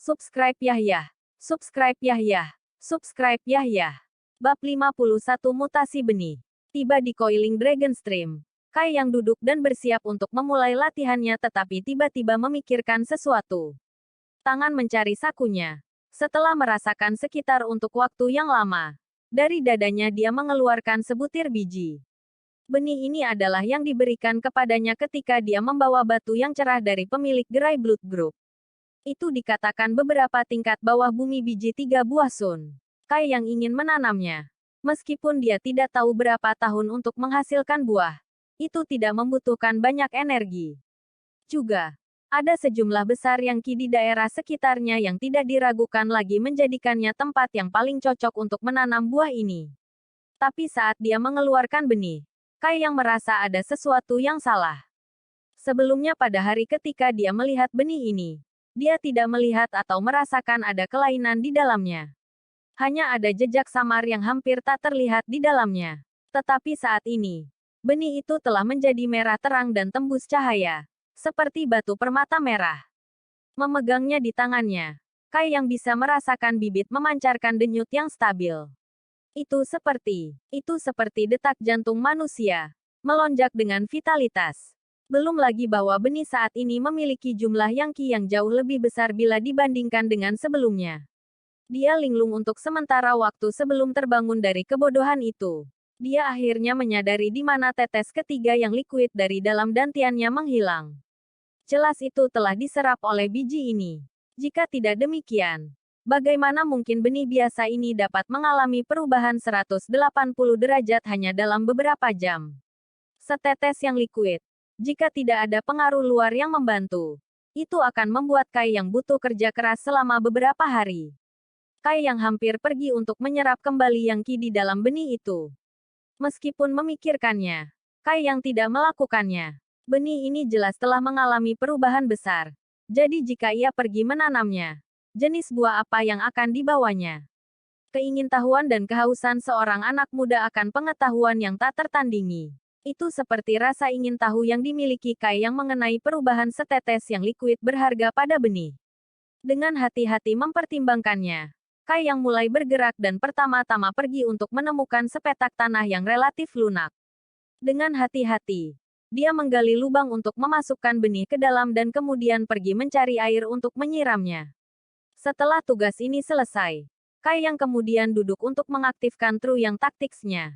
Subscribe Yahya. Subscribe Yahya. Subscribe Yahya. Bab 51 Mutasi Benih. Tiba di Coiling Dragon Stream. Kai yang duduk dan bersiap untuk memulai latihannya tetapi tiba-tiba memikirkan sesuatu. Tangan mencari sakunya. Setelah merasakan sekitar untuk waktu yang lama. Dari dadanya dia mengeluarkan sebutir biji. Benih ini adalah yang diberikan kepadanya ketika dia membawa batu yang cerah dari pemilik gerai Blood Group. Itu dikatakan beberapa tingkat bawah bumi biji 3 buah sun. Kai yang ingin menanamnya. Meskipun dia tidak tahu berapa tahun untuk menghasilkan buah. Itu tidak membutuhkan banyak energi. Juga, ada sejumlah besar yang ki di daerah sekitarnya yang tidak diragukan lagi menjadikannya tempat yang paling cocok untuk menanam buah ini. Tapi saat dia mengeluarkan benih, Kai yang merasa ada sesuatu yang salah. Sebelumnya pada hari ketika dia melihat benih ini, dia tidak melihat atau merasakan ada kelainan di dalamnya. Hanya ada jejak samar yang hampir tak terlihat di dalamnya. Tetapi saat ini, benih itu telah menjadi merah terang dan tembus cahaya, seperti batu permata merah. Memegangnya di tangannya, Kai yang bisa merasakan bibit memancarkan denyut yang stabil. Itu seperti detak jantung manusia, melonjak dengan vitalitas. Belum lagi bahwa benih saat ini memiliki jumlah yang ki yang jauh lebih besar bila dibandingkan dengan sebelumnya. Dia linglung untuk sementara waktu sebelum terbangun dari kebodohan itu. Dia akhirnya menyadari di mana tetes ketiga yang liquid dari dalam dantiannya menghilang. Jelas itu telah diserap oleh biji ini. Jika tidak demikian, bagaimana mungkin benih biasa ini dapat mengalami perubahan 180 derajat hanya dalam beberapa jam? Setetes yang liquid. Jika tidak ada pengaruh luar yang membantu, itu akan membuat Kai yang butuh kerja keras selama beberapa hari. Kai yang hampir pergi untuk menyerap kembali yang ki di dalam benih itu. Meskipun memikirkannya, Kai yang tidak melakukannya. Benih ini jelas telah mengalami perubahan besar. Jadi jika ia pergi menanamnya, jenis buah apa yang akan dibawanya? Keingintahuan dan kehausan seorang anak muda akan pengetahuan yang tak tertandingi. Itu seperti rasa ingin tahu yang dimiliki Kai yang mengenai perubahan setetes yang liquid berharga pada benih. Dengan hati-hati mempertimbangkannya, Kai yang mulai bergerak dan pertama-tama pergi untuk menemukan sepetak tanah yang relatif lunak. Dengan hati-hati, dia menggali lubang untuk memasukkan benih ke dalam dan kemudian pergi mencari air untuk menyiramnya. Setelah tugas ini selesai, Kai yang kemudian duduk untuk mengaktifkan True yang taktiksnya.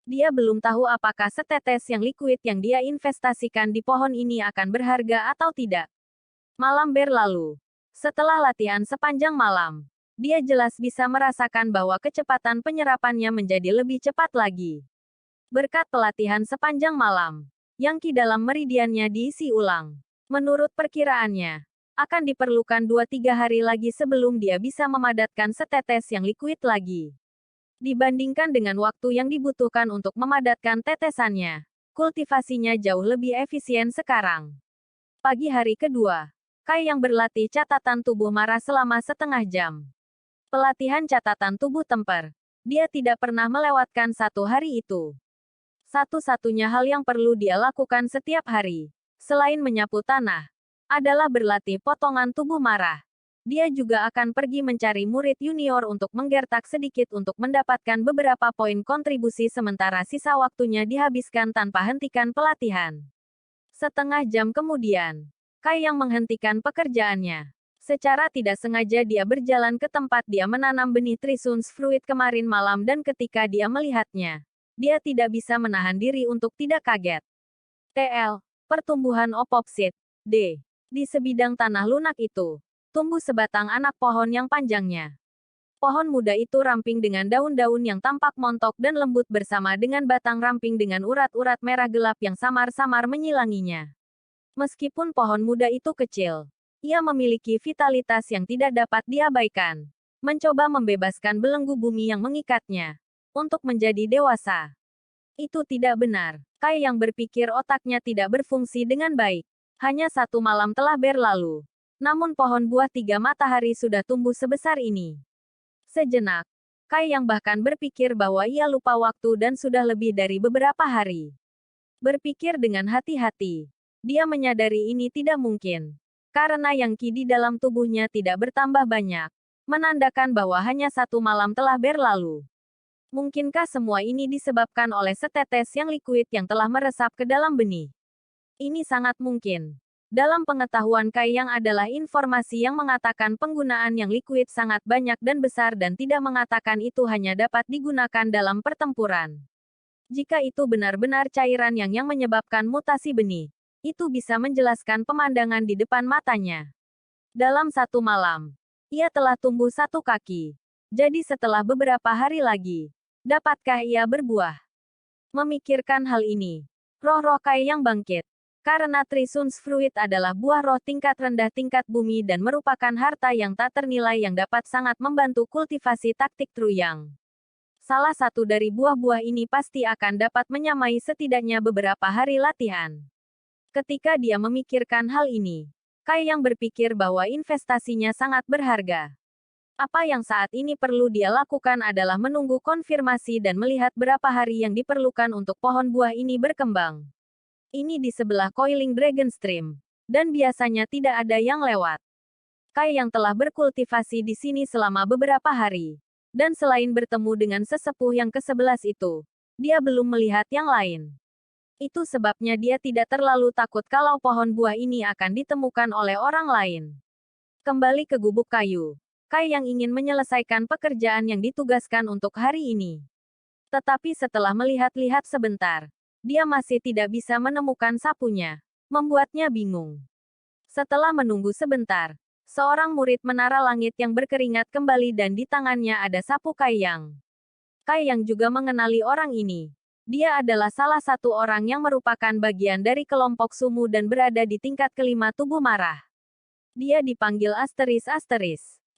Dia belum tahu apakah setetes yang liquid yang dia investasikan di pohon ini akan berharga atau tidak. Malam berlalu. Setelah latihan sepanjang malam, dia jelas bisa merasakan bahwa kecepatan penyerapannya menjadi lebih cepat lagi. Berkat pelatihan sepanjang malam, yang ki dalam meridiannya diisi ulang. Menurut perkiraannya, akan diperlukan 2-3 hari lagi sebelum dia bisa memadatkan setetes yang liquid lagi. Dibandingkan dengan waktu yang dibutuhkan untuk memadatkan tetesannya, kultivasinya jauh lebih efisien sekarang. Pagi hari kedua, Kai yang berlatih catatan tubuh marah selama setengah jam. Pelatihan catatan tubuh temper. Dia tidak pernah melewatkan satu hari itu. Satu-satunya hal yang perlu dia lakukan setiap hari, selain menyapu tanah, adalah berlatih potongan tubuh marah. Dia juga akan pergi mencari murid junior untuk menggertak sedikit untuk mendapatkan beberapa poin kontribusi sementara sisa waktunya dihabiskan tanpa hentikan pelatihan. Setengah jam kemudian, Kai yang menghentikan pekerjaannya. Secara tidak sengaja dia berjalan ke tempat dia menanam benih Trisuns Fruit kemarin malam dan ketika dia melihatnya, dia tidak bisa menahan diri untuk tidak kaget. TL. Pertumbuhan opopsit. D. Di sebidang tanah lunak itu, tumbuh sebatang anak pohon yang panjangnya. Pohon muda itu ramping dengan daun-daun yang tampak montok dan lembut bersama dengan batang ramping dengan urat-urat merah gelap yang samar-samar menyilanginya. Meskipun pohon muda itu kecil, ia memiliki vitalitas yang tidak dapat diabaikan. Mencoba membebaskan belenggu bumi yang mengikatnya untuk menjadi dewasa. Itu tidak benar. Kai yang berpikir otaknya tidak berfungsi dengan baik. Hanya satu malam telah berlalu. Namun pohon buah 3 matahari sudah tumbuh sebesar ini. Sejenak, Kai yang bahkan berpikir bahwa ia lupa waktu dan sudah lebih dari beberapa hari. Berpikir dengan hati-hati, dia menyadari ini tidak mungkin. Karena yang ki di dalam tubuhnya tidak bertambah banyak, menandakan bahwa hanya satu malam telah berlalu. Mungkinkah semua ini disebabkan oleh setetes yang liquid yang telah meresap ke dalam benih? Ini sangat mungkin. Dalam pengetahuan Kai Yang adalah informasi yang mengatakan penggunaan yang liquid sangat banyak dan besar dan tidak mengatakan itu hanya dapat digunakan dalam pertempuran. Jika itu benar-benar cairan yang menyebabkan mutasi benih, itu bisa menjelaskan pemandangan di depan matanya. Dalam satu malam, ia telah tumbuh satu kaki. Jadi setelah beberapa hari lagi, dapatkah ia berbuah? Memikirkan hal ini, roh-roh Kai Yang bangkit. Karena Trisuns Fruit adalah buah roh tingkat rendah tingkat bumi dan merupakan harta yang tak ternilai yang dapat sangat membantu kultivasi taktik Truyang. Salah satu dari buah-buah ini pasti akan dapat menyamai setidaknya beberapa hari latihan. Ketika dia memikirkan hal ini, Kai Yang berpikir bahwa investasinya sangat berharga. Apa yang saat ini perlu dia lakukan adalah menunggu konfirmasi dan melihat berapa hari yang diperlukan untuk pohon buah ini berkembang. Ini di sebelah Coiling Dragon Stream, dan biasanya tidak ada yang lewat. Kai yang telah berkultivasi di sini selama beberapa hari, dan selain bertemu dengan sesepuh yang ke-11 itu, dia belum melihat yang lain. Itu sebabnya dia tidak terlalu takut kalau pohon buah ini akan ditemukan oleh orang lain. Kembali ke gubuk kayu, Kai yang ingin menyelesaikan pekerjaan yang ditugaskan untuk hari ini. Tetapi setelah melihat-lihat sebentar, dia masih tidak bisa menemukan sapunya. Membuatnya bingung. Setelah menunggu sebentar, seorang murid menara langit yang berkeringat kembali dan di tangannya ada sapu Kai Yang. Kai Yang juga mengenali orang ini. Dia adalah salah satu orang yang merupakan bagian dari kelompok Sumu dan berada di tingkat kelima tubuh marah. Dia dipanggil Asteris.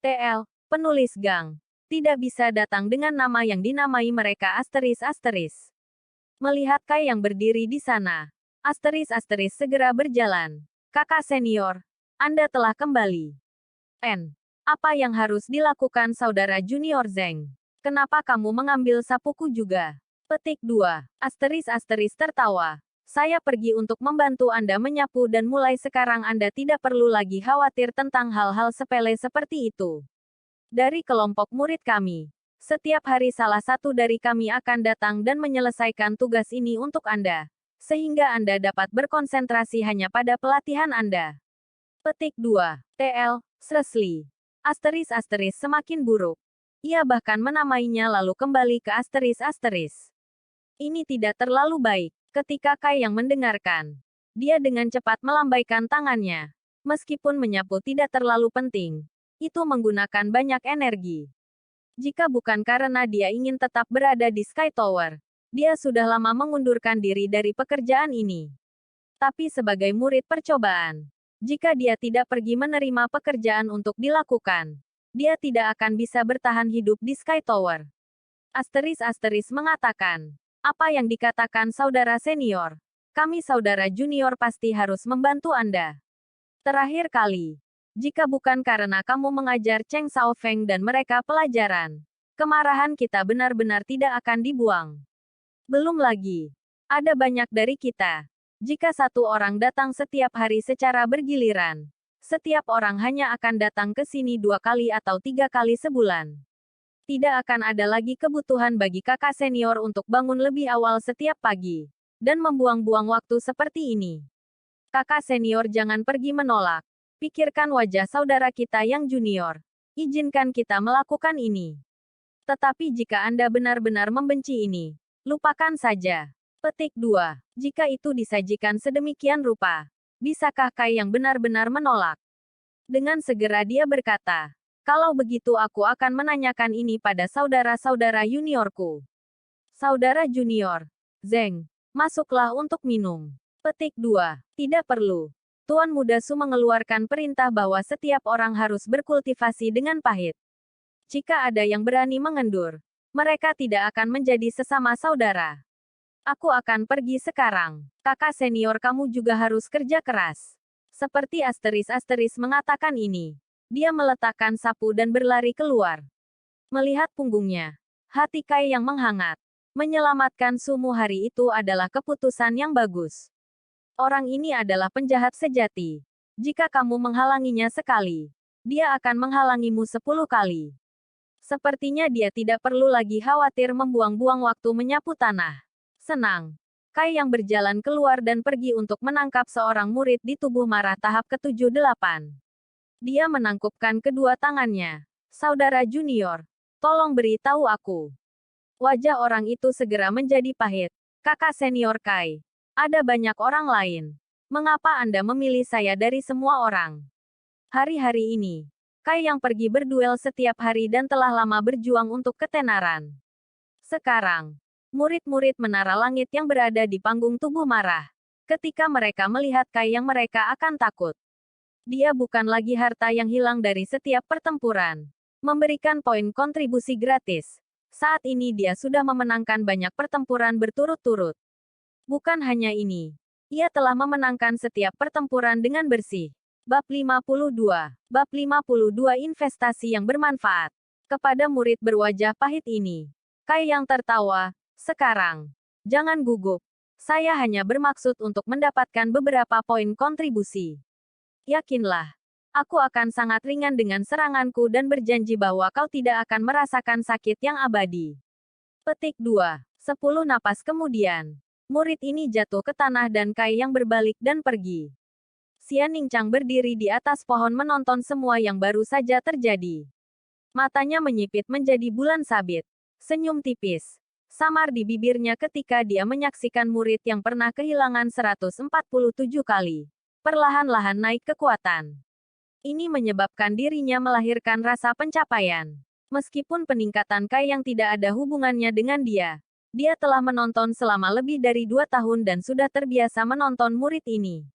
TL, penulis Gang. Tidak bisa datang dengan nama yang dinamai mereka Asteris. Melihat Kai yang berdiri di sana, Asteris segera berjalan. Kakak senior, Anda telah kembali. Apa yang harus dilakukan saudara junior Zeng? Kenapa kamu mengambil sapuku juga? Petik 2. Asteris tertawa. Saya pergi untuk membantu Anda menyapu dan mulai sekarang Anda tidak perlu lagi khawatir tentang hal-hal sepele seperti itu. Dari kelompok murid kami, setiap hari salah satu dari kami akan datang dan menyelesaikan tugas ini untuk Anda, sehingga Anda dapat berkonsentrasi hanya pada pelatihan Anda. Petik 2. TL, Sresli. Asteris semakin buruk. Ia bahkan menamainya lalu kembali ke Asteris. Ini tidak terlalu baik. Ketika Kai yang mendengarkan, dia dengan cepat melambaikan tangannya. Meskipun menyapu tidak terlalu penting, itu menggunakan banyak energi. Jika bukan karena dia ingin tetap berada di Sky Tower, dia sudah lama mengundurkan diri dari pekerjaan ini. Tapi sebagai murid percobaan, jika dia tidak pergi menerima pekerjaan untuk dilakukan, dia tidak akan bisa bertahan hidup di Sky Tower. Asteris mengatakan, apa yang dikatakan saudara senior? Kami saudara junior pasti harus membantu Anda. Terakhir kali, jika bukan karena kamu mengajar Cheng Xiaofeng dan mereka pelajaran, kemarahan kita benar-benar tidak akan dibuang. Belum lagi, ada banyak dari kita. Jika satu orang datang setiap hari secara bergiliran, setiap orang hanya akan datang ke sini 2 kali atau 3 kali sebulan. Tidak akan ada lagi kebutuhan bagi kakak senior untuk bangun lebih awal setiap pagi, dan membuang-buang waktu seperti ini. Kakak senior jangan pergi menolak. Pikirkan wajah saudara kita yang junior. Izinkan kita melakukan ini. Tetapi jika Anda benar-benar membenci ini, lupakan saja. Petik 2. Jika itu disajikan sedemikian rupa, bisakah Kai yang benar-benar menolak? Dengan segera dia berkata, kalau begitu aku akan menanyakan ini pada saudara-saudara juniorku. Saudara junior, Zeng, masuklah untuk minum. Petik 2. Tidak perlu. Tuan Muda Su mengeluarkan perintah bahwa setiap orang harus berkultivasi dengan pahit. Jika ada yang berani mengendur, mereka tidak akan menjadi sesama saudara. Aku akan pergi sekarang. Kakak senior kamu juga harus kerja keras. Seperti Asteris mengatakan ini. Dia meletakkan sapu dan berlari keluar. Melihat punggungnya, hati Kai yang menghangat. Menyelamatkan Sumu hari itu adalah keputusan yang bagus. Orang ini adalah penjahat sejati. Jika kamu menghalanginya sekali, dia akan menghalangimu 10 kali. Sepertinya dia tidak perlu lagi khawatir membuang-buang waktu menyapu tanah. Senang. Kai yang berjalan keluar dan pergi untuk menangkap seorang murid di tubuh marah tahap ke-78. Dia menangkupkan kedua tangannya. Saudara junior, tolong beritahu aku. Wajah orang itu segera menjadi pahit. Kakak senior Kai. Ada banyak orang lain. Mengapa Anda memilih saya dari semua orang? Hari-hari ini, Kai yang pergi berduel setiap hari dan telah lama berjuang untuk ketenaran. Sekarang, murid-murid menara langit yang berada di panggung tubuh marah. Ketika mereka melihat Kai yang mereka akan takut. Dia bukan lagi harta yang hilang dari setiap pertempuran. Memberikan poin kontribusi gratis. Saat ini dia sudah memenangkan banyak pertempuran berturut-turut. Bukan hanya ini. Ia telah memenangkan setiap pertempuran dengan bersih. Bab 52. Bab 52 investasi yang bermanfaat. Kepada murid berwajah pahit ini. Kai yang tertawa, sekarang. Jangan gugup. Saya hanya bermaksud untuk mendapatkan beberapa poin kontribusi. Yakinlah. Aku akan sangat ringan dengan seranganku dan berjanji bahwa kau tidak akan merasakan sakit yang abadi. Petik 2. 10 napas kemudian. Murid ini jatuh ke tanah dan Kai yang berbalik dan pergi. Xianing Chang berdiri di atas pohon menonton semua yang baru saja terjadi. Matanya menyipit menjadi bulan sabit. Senyum tipis. Samar di bibirnya ketika dia menyaksikan murid yang pernah kehilangan 147 kali. Perlahan-lahan naik kekuatan. Ini menyebabkan dirinya melahirkan rasa pencapaian. Meskipun peningkatan Kai yang tidak ada hubungannya dengan dia. Dia telah menonton selama lebih dari 2 tahun dan sudah terbiasa menonton murid ini.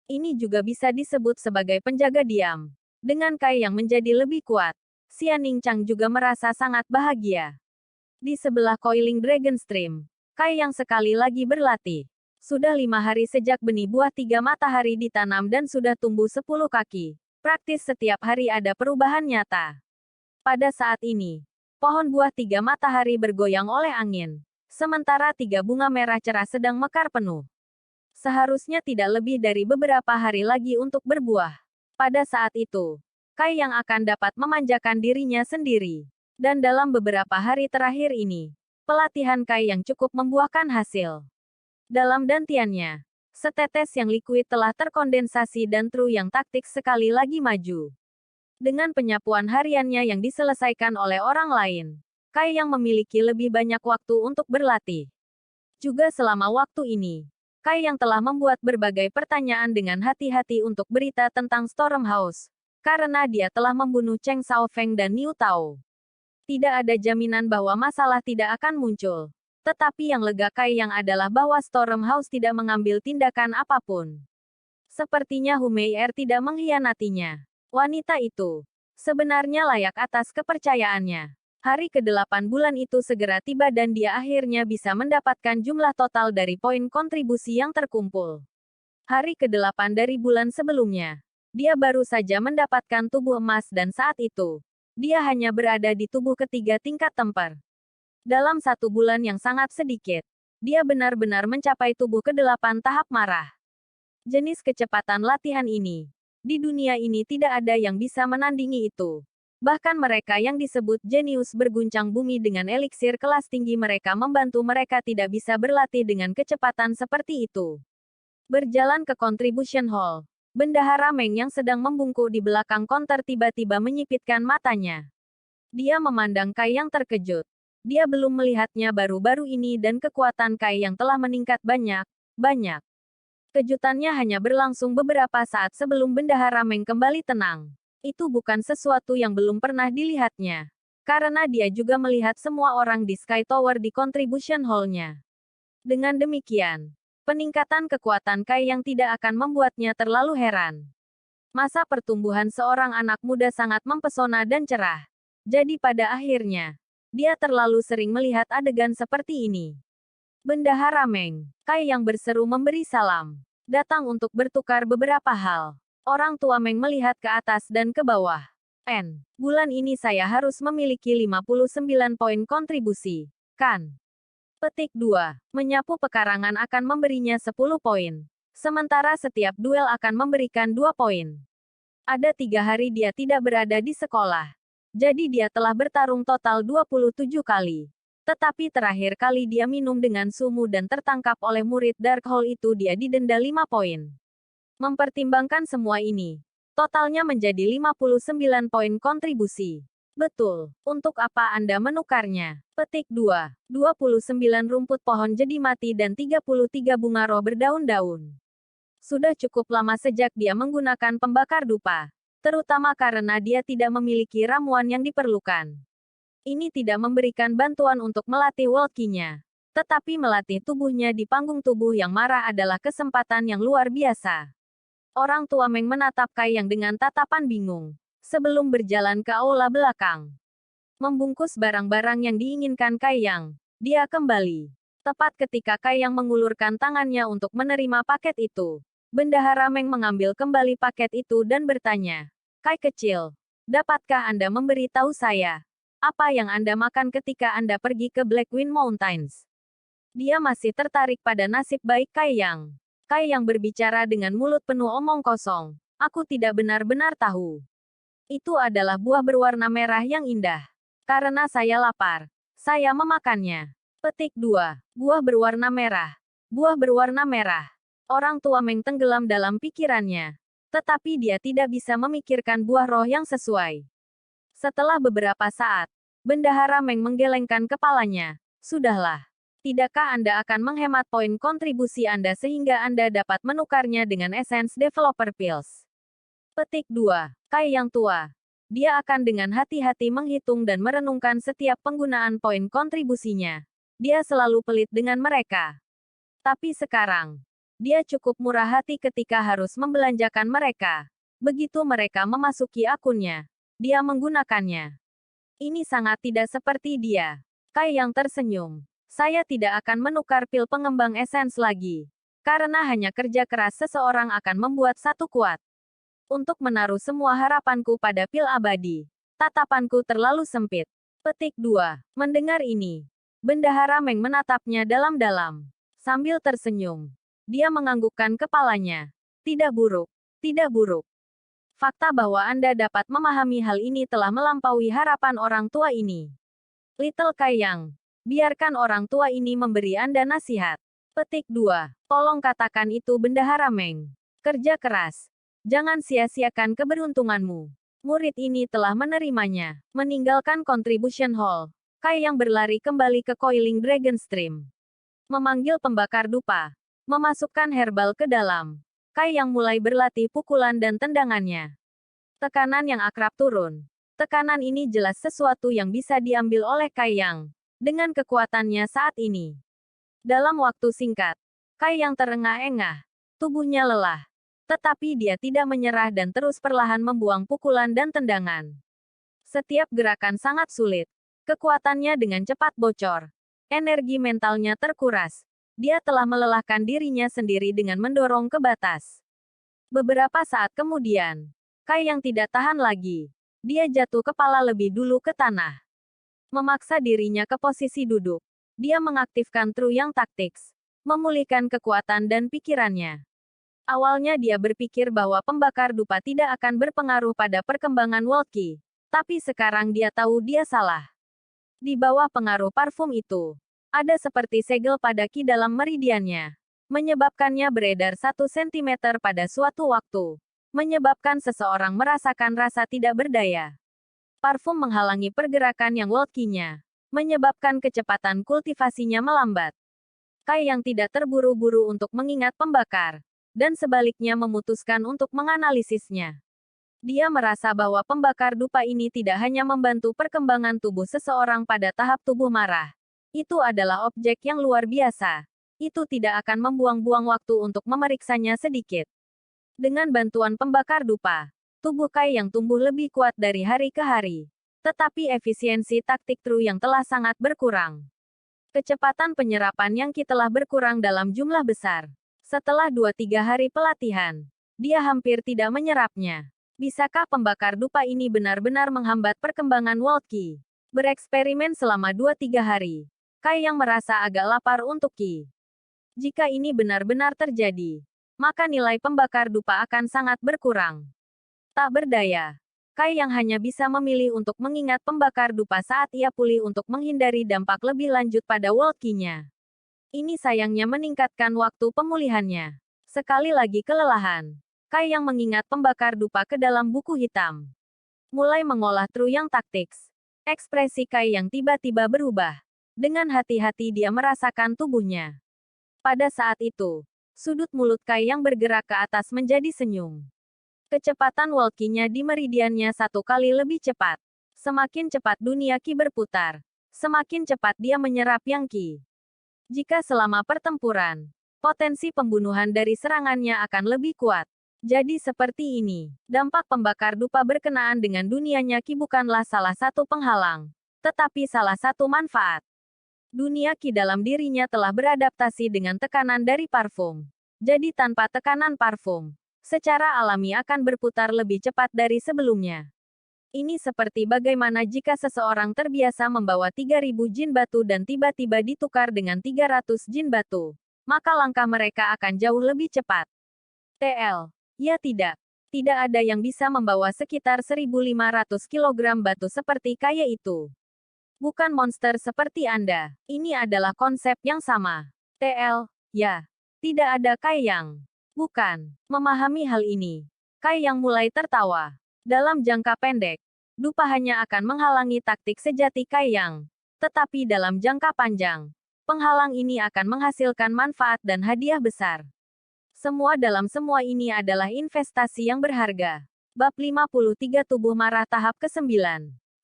Ini juga bisa disebut sebagai penjaga diam. Dengan Kai yang menjadi lebih kuat, Xianing Chang juga merasa sangat bahagia. Di sebelah Coiling Dragon Stream, Kai yang sekali lagi berlatih. Sudah 5 hari sejak benih buah 3 matahari ditanam dan sudah tumbuh 10 kaki. Praktis setiap hari ada perubahan nyata. Pada saat ini, pohon buah 3 matahari bergoyang oleh angin. Sementara 3 bunga merah cerah sedang mekar penuh. Seharusnya tidak lebih dari beberapa hari lagi untuk berbuah. Pada saat itu, Kai yang akan dapat memanjakan dirinya sendiri. Dan dalam beberapa hari terakhir ini, pelatihan Kai yang cukup membuahkan hasil. Dalam dantiannya, setetes yang liquid telah terkondensasi dan Tru yang taktik sekali lagi maju. Dengan penyapuan hariannya yang diselesaikan oleh orang lain, Kai yang memiliki lebih banyak waktu untuk berlatih. Juga selama waktu ini, Kai yang telah membuat berbagai pertanyaan dengan hati-hati untuk berita tentang Storm House. Karena dia telah membunuh Cheng Xiaofeng dan Niu Tao. Tidak ada jaminan bahwa masalah tidak akan muncul. Tetapi yang lega Kai yang adalah bahwa Storm House tidak mengambil tindakan apapun. Sepertinya Hu Meier tidak mengkhianatinya. Wanita itu sebenarnya layak atas kepercayaannya. Hari ke-8 bulan itu segera tiba dan dia akhirnya bisa mendapatkan jumlah total dari poin kontribusi yang terkumpul. Hari ke-8 dari bulan sebelumnya. Dia baru saja mendapatkan tubuh emas dan saat itu, dia hanya berada di tubuh ketiga tingkat temper. Dalam 1 bulan yang sangat sedikit, dia benar-benar mencapai tubuh ke-8 tahap marah. Jenis kecepatan latihan ini, di dunia ini tidak ada yang bisa menandingi itu. Bahkan mereka yang disebut jenius berguncang bumi dengan eliksir kelas tinggi mereka membantu mereka tidak bisa berlatih dengan kecepatan seperti itu. Berjalan ke Contribution Hall. Bendahara Meng yang sedang membungkuk di belakang konter tiba-tiba menyipitkan matanya. Dia memandang Kai yang terkejut. Dia belum melihatnya baru-baru ini dan kekuatan Kai yang telah meningkat banyak. Kejutannya hanya berlangsung beberapa saat sebelum Bendahara Meng kembali tenang. Itu bukan sesuatu yang belum pernah dilihatnya. Karena dia juga melihat semua orang di Sky Tower di Contribution Hall-nya. Dengan demikian, peningkatan kekuatan Kai yang tidak akan membuatnya terlalu heran. Masa pertumbuhan seorang anak muda sangat mempesona dan cerah. Jadi pada akhirnya, dia terlalu sering melihat adegan seperti ini. Bendahara Meng, Kai yang berseru memberi salam. Datang untuk bertukar beberapa hal. Orang tua Meng melihat ke atas dan ke bawah. Bulan ini saya harus memiliki 59 poin kontribusi, kan? Petik 2. Menyapu pekarangan akan memberinya 10 poin. Sementara setiap duel akan memberikan 2 poin. Ada 3 hari dia tidak berada di sekolah. Jadi dia telah bertarung total 27 kali. Tetapi terakhir kali dia minum dengan sumu dan tertangkap oleh murid Darkhold itu dia didenda 5 poin. Mempertimbangkan semua ini, totalnya menjadi 59 poin kontribusi. Betul. Untuk apa Anda menukarnya? Petik 2. 29 rumput pohon jadi mati dan 33 bunga roh berdaun-daun. Sudah cukup lama sejak dia menggunakan pembakar dupa. Terutama karena dia tidak memiliki ramuan yang diperlukan. Ini tidak memberikan bantuan untuk melatih walkie-nya. Tetapi melatih tubuhnya di panggung tubuh yang marah adalah kesempatan yang luar biasa. Orang tua Meng menatap Kai Yang dengan tatapan bingung. Sebelum berjalan ke aula belakang. Membungkus barang-barang yang diinginkan Kai Yang. Dia kembali. Tepat ketika Kai Yang mengulurkan tangannya untuk menerima paket itu. Bendahara Meng mengambil kembali paket itu dan bertanya. Kai kecil. Dapatkah Anda memberi tahu saya? Apa yang Anda makan ketika Anda pergi ke Blackwind Mountains? Dia masih tertarik pada nasib baik Kai Yang. Kai Yang berbicara dengan mulut penuh omong kosong. Aku tidak benar-benar tahu. Itu adalah buah berwarna merah yang indah. Karena saya lapar, saya memakannya. Petik 2. Buah berwarna merah. Buah berwarna merah. Orang tua Meng tenggelam dalam pikirannya. Tetapi dia tidak bisa memikirkan buah roh yang sesuai. Setelah beberapa saat, Bendahara Meng menggelengkan kepalanya. Sudahlah. Tidakkah Anda akan menghemat poin kontribusi Anda sehingga Anda dapat menukarnya dengan Essence Developer Pills? Petik 2. Kai Yang tua. Dia akan dengan hati-hati menghitung dan merenungkan setiap penggunaan poin kontribusinya. Dia selalu pelit dengan mereka. Tapi sekarang, dia cukup murah hati ketika harus membelanjakan mereka. Begitu mereka memasuki akunnya, dia menggunakannya. Ini sangat tidak seperti dia. Kai Yang tersenyum. Saya tidak akan menukar pil pengembang esens lagi. Karena hanya kerja keras seseorang akan membuat satu kuat. Untuk menaruh semua harapanku pada pil abadi. Tatapanku terlalu sempit. Petik 2. Mendengar ini, Bendahara Meng menatapnya dalam-dalam. Sambil tersenyum. Dia menganggukkan kepalanya. Tidak buruk. Tidak buruk. Fakta bahwa Anda dapat memahami hal ini telah melampaui harapan orang tua ini. Little Kai Yang. Biarkan orang tua ini memberi Anda nasihat. Petik 2. Tolong katakan itu Bendahara Meng. Kerja keras. Jangan sia-siakan keberuntunganmu. Murid ini telah menerimanya. Meninggalkan Contribution Hall. Kai Yang berlari kembali ke Coiling Dragon Stream. Memanggil pembakar dupa. Memasukkan herbal ke dalam. Kai Yang mulai berlatih pukulan dan tendangannya. Tekanan yang akrab turun. Tekanan ini jelas sesuatu yang bisa diambil oleh Kai Yang. Dengan kekuatannya saat ini. Dalam waktu singkat, Kai Yang terengah-engah. Tubuhnya lelah. Tetapi dia tidak menyerah dan terus perlahan membuang pukulan dan tendangan. Setiap gerakan sangat sulit. Kekuatannya dengan cepat bocor. Energi mentalnya terkuras. Dia telah melelahkan dirinya sendiri dengan mendorong ke batas. Beberapa saat kemudian, Kai Yang tidak tahan lagi. Dia jatuh kepala lebih dulu ke tanah. Memaksa dirinya ke posisi duduk. Dia mengaktifkan True Yang Tactics. Memulihkan kekuatan dan pikirannya. Awalnya dia berpikir bahwa pembakar dupa tidak akan berpengaruh pada perkembangan walkie. Tapi sekarang dia tahu dia salah. Di bawah pengaruh parfum itu, ada seperti segel pada ki dalam meridiannya. Menyebabkannya beredar 1 cm pada suatu waktu. Menyebabkan seseorang merasakan rasa tidak berdaya. Parfum menghalangi pergerakan yang walkie-nya. Menyebabkan kecepatan kultivasinya melambat. Kai Yang tidak terburu-buru untuk mengingat pembakar. Dan sebaliknya memutuskan untuk menganalisisnya. Dia merasa bahwa pembakar dupa ini tidak hanya membantu perkembangan tubuh seseorang pada tahap tubuh marah. Itu adalah objek yang luar biasa. Itu tidak akan membuang-buang waktu untuk memeriksanya sedikit. Dengan bantuan pembakar dupa, tubuh Kai Yang tumbuh lebih kuat dari hari ke hari. Tetapi efisiensi taktik True yang telah sangat berkurang. Kecepatan penyerapan yang ki telah berkurang dalam jumlah besar. Setelah 2-3 hari pelatihan, dia hampir tidak menyerapnya. Bisakah pembakar dupa ini benar-benar menghambat perkembangan walkie? Bereksperimen selama 2-3 hari. Kai Yang merasa agak lapar untuk ki. Jika ini benar-benar terjadi, maka nilai pembakar dupa akan sangat berkurang. Tak berdaya. Kai yang hanya bisa memilih untuk mengingat pembakar dupa saat ia pulih untuk menghindari dampak lebih lanjut pada World Ki-nya. Ini sayangnya meningkatkan waktu pemulihannya. Sekali lagi kelelahan. Kai yang mengingat pembakar dupa ke dalam buku hitam. Mulai mengolah True Yang Tactics. Ekspresi Kai yang tiba-tiba berubah. Dengan hati-hati dia merasakan tubuhnya. Pada saat itu, sudut mulut Kai yang bergerak ke atas menjadi senyum. Kecepatan World Ki-nya di meridiannya 1 kali lebih cepat. Semakin cepat dunia Ki berputar, semakin cepat dia menyerap Yang Ki. Jika selama pertempuran, potensi pembunuhan dari serangannya akan lebih kuat. Jadi seperti ini, dampak pembakar dupa berkenaan dengan dunianya Ki bukanlah salah satu penghalang, tetapi salah satu manfaat. Dunia Ki dalam dirinya telah beradaptasi dengan tekanan dari parfum. Jadi tanpa tekanan parfum, secara alami akan berputar lebih cepat dari sebelumnya. Ini seperti bagaimana jika seseorang terbiasa membawa 3000 jin batu dan tiba-tiba ditukar dengan 300 jin batu. Maka langkah mereka akan jauh lebih cepat. TL. Ya tidak. Tidak ada yang bisa membawa sekitar 1500 kg batu seperti kaya itu. Bukan monster seperti Anda. Ini adalah konsep yang sama. TL. Ya. Tidak ada Kai yang. Bukan. Memahami hal ini. Kai yang mulai tertawa. Dalam jangka pendek, dupa hanya akan menghalangi taktik sejati Kai yang. Tetapi dalam jangka panjang, penghalang ini akan menghasilkan manfaat dan hadiah besar. Semua dalam semua ini adalah investasi yang berharga. Bab 53 Tubuh Marah tahap ke-9.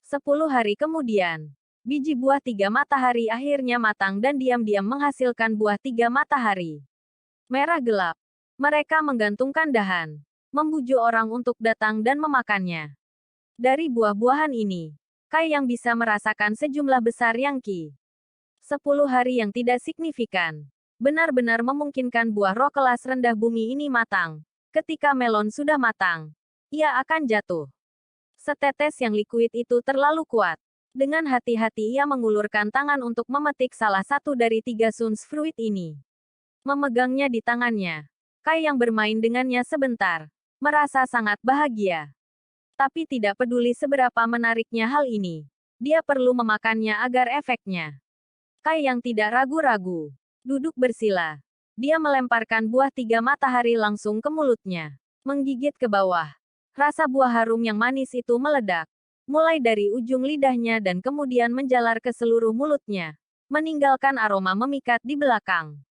10 hari kemudian, biji buah 3 matahari akhirnya matang dan diam-diam menghasilkan buah 3 matahari. Merah gelap. Mereka menggantungkan dahan, membujuk orang untuk datang dan memakannya. Dari buah-buahan ini, Kai yang bisa merasakan sejumlah besar Yang Ki. 10 hari yang tidak signifikan. Benar-benar memungkinkan buah roh kelas rendah bumi ini matang. Ketika melon sudah matang, ia akan jatuh. Setetes yang liquid itu terlalu kuat. Dengan hati-hati ia mengulurkan tangan untuk memetik salah satu dari 3 suns fruit ini. Memegangnya di tangannya. Kai yang bermain dengannya sebentar, merasa sangat bahagia. Tapi tidak peduli seberapa menariknya hal ini. Dia perlu memakannya agar efeknya. Kai yang tidak ragu-ragu. Duduk bersila. Dia melemparkan buah 3 matahari langsung ke mulutnya. Menggigit ke bawah. Rasa buah harum yang manis itu meledak. Mulai dari ujung lidahnya dan kemudian menjalar ke seluruh mulutnya. Meninggalkan aroma memikat di belakang.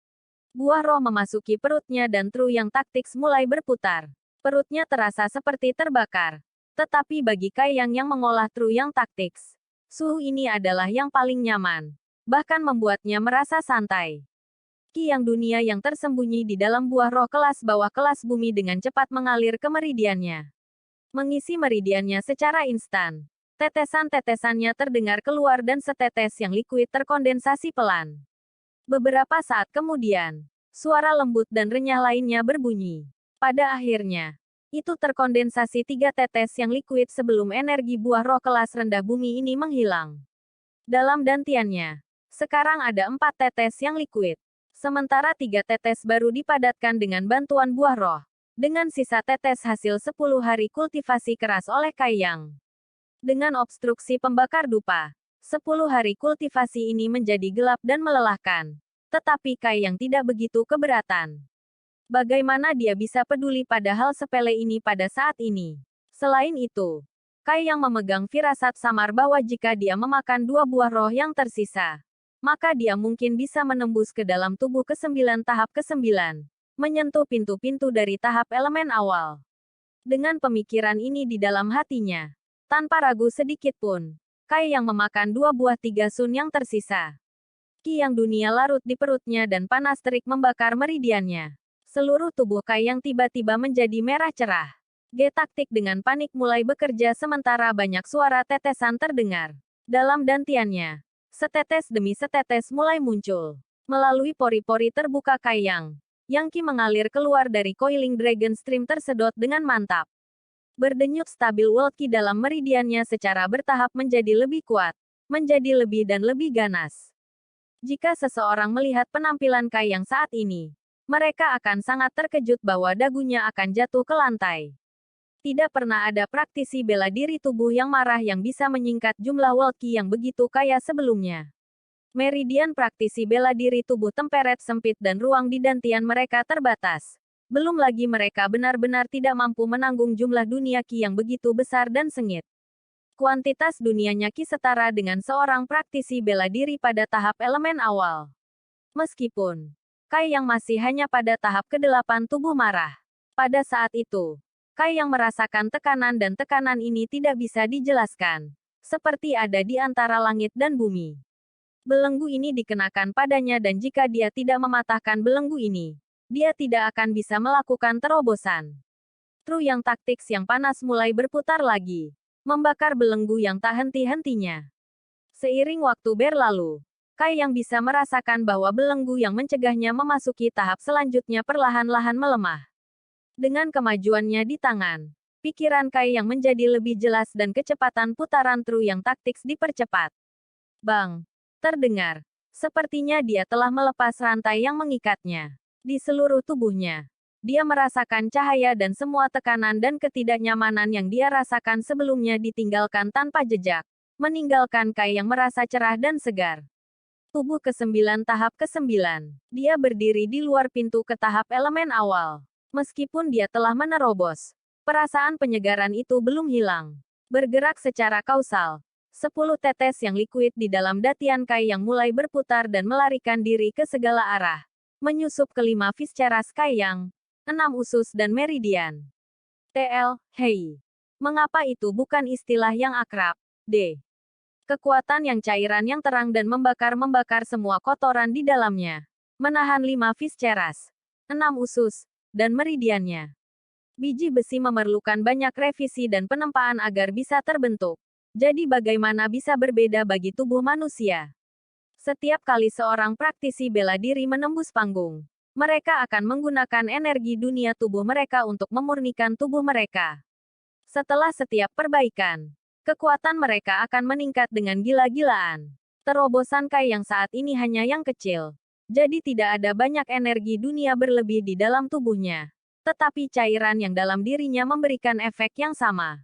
Buah roh memasuki perutnya dan True Yang Tactics mulai berputar. Perutnya terasa seperti terbakar. Tetapi bagi Kai yang mengolah True Yang Tactics, suhu ini adalah yang paling nyaman. Bahkan membuatnya merasa santai. Ki yang dunia yang tersembunyi di dalam buah roh kelas bawah kelas bumi dengan cepat mengalir ke meridiannya. Mengisi meridiannya secara instan. Tetesan-tetesannya terdengar keluar dan setetes yang liquid terkondensasi pelan. Beberapa saat kemudian, suara lembut dan renyah lainnya berbunyi. Pada akhirnya, itu terkondensasi 3 tetes yang liquid sebelum energi buah roh kelas rendah bumi ini menghilang. Dalam dantiannya, sekarang ada 4 tetes yang liquid. Sementara 3 tetes baru dipadatkan dengan bantuan buah roh. Dengan sisa tetes hasil 10 hari kultivasi keras oleh Kai Yang. Dengan obstruksi pembakar dupa, 10 hari kultivasi ini menjadi gelap dan melelahkan. Tetapi Kai yang tidak begitu keberatan. Bagaimana dia bisa peduli pada hal sepele ini pada saat ini? Selain itu, Kai yang memegang firasat samar bahwa jika dia memakan 2 buah roh yang tersisa, maka dia mungkin bisa menembus ke dalam tubuh ke-9 tahap ke-9, menyentuh pintu-pintu dari tahap elemen awal. Dengan pemikiran ini di dalam hatinya, tanpa ragu sedikit pun, Kai yang memakan 2 buah 3 sun yang tersisa. Ki yang dunia larut di perutnya dan panas terik membakar meridiannya. Seluruh tubuh Kai yang tiba-tiba menjadi merah cerah. G-taktik dengan panik mulai bekerja sementara banyak suara tetesan terdengar. Dalam dantiannya, setetes demi setetes mulai muncul. Melalui pori-pori terbuka Kai Yang Ki mengalir keluar dari Coiling Dragon Stream tersedot dengan mantap. Berdenyut stabil World Ki dalam meridiannya secara bertahap menjadi lebih kuat, menjadi lebih dan lebih ganas. Jika seseorang melihat penampilan Kai yang saat ini, mereka akan sangat terkejut bahwa dagunya akan jatuh ke lantai. Tidak pernah ada praktisi bela diri tubuh yang marah yang bisa menyingkat jumlah world ki yang begitu kaya sebelumnya. Meridian praktisi bela diri tubuh temperet sempit dan ruang di dantian mereka terbatas. Belum lagi mereka benar-benar tidak mampu menanggung jumlah dunia ki yang begitu besar dan sengit. Kuantitas dunianya ki setara dengan seorang praktisi bela diri pada tahap elemen awal. Meskipun Kai yang masih hanya pada tahap ke-8 tubuh marah. Pada saat itu, Kai yang merasakan tekanan dan tekanan ini tidak bisa dijelaskan. Seperti ada di antara langit dan bumi. Belenggu ini dikenakan padanya dan jika dia tidak mematahkan belenggu ini, dia tidak akan bisa melakukan terobosan. Tru yang taktik yang panas mulai berputar lagi, membakar belenggu yang tak henti-hentinya. Seiring waktu berlalu, Kai yang bisa merasakan bahwa belenggu yang mencegahnya memasuki tahap selanjutnya perlahan-lahan melemah. Dengan kemajuannya di tangan, pikiran Kai yang menjadi lebih jelas dan kecepatan putaran Tru yang taktik dipercepat. Bang! Terdengar. Sepertinya dia telah melepas rantai yang mengikatnya. Di seluruh tubuhnya, dia merasakan cahaya dan semua tekanan dan ketidaknyamanan yang dia rasakan sebelumnya ditinggalkan tanpa jejak. Meninggalkan Kai yang merasa cerah dan segar. Tubuh ke-9 tahap ke-9. Dia berdiri di luar pintu ke tahap elemen awal. Meskipun dia telah menerobos, perasaan penyegaran itu belum hilang. Bergerak secara kausal. 10 tetes yang likuid di dalam datian Kai yang mulai berputar dan melarikan diri ke segala arah. Menyusup ke 5 Visceras Kai yang 6 usus dan meridian. TL, hei. Mengapa itu bukan istilah yang akrab? D. Kekuatan yang cairan yang terang dan membakar semua kotoran di dalamnya. Menahan 5 Visceras, 6 usus, dan meridiannya. Biji besi memerlukan banyak revisi dan penempaan agar bisa terbentuk. Jadi bagaimana bisa berbeda bagi tubuh manusia? Setiap kali seorang praktisi bela diri menembus panggung, mereka akan menggunakan energi dunia tubuh mereka untuk memurnikan tubuh mereka. Setelah setiap perbaikan, kekuatan mereka akan meningkat dengan gila-gilaan. Terobosan Kai yang saat ini hanya yang kecil. Jadi tidak ada banyak energi dunia berlebih di dalam tubuhnya. Tetapi cairan yang dalam dirinya memberikan efek yang sama.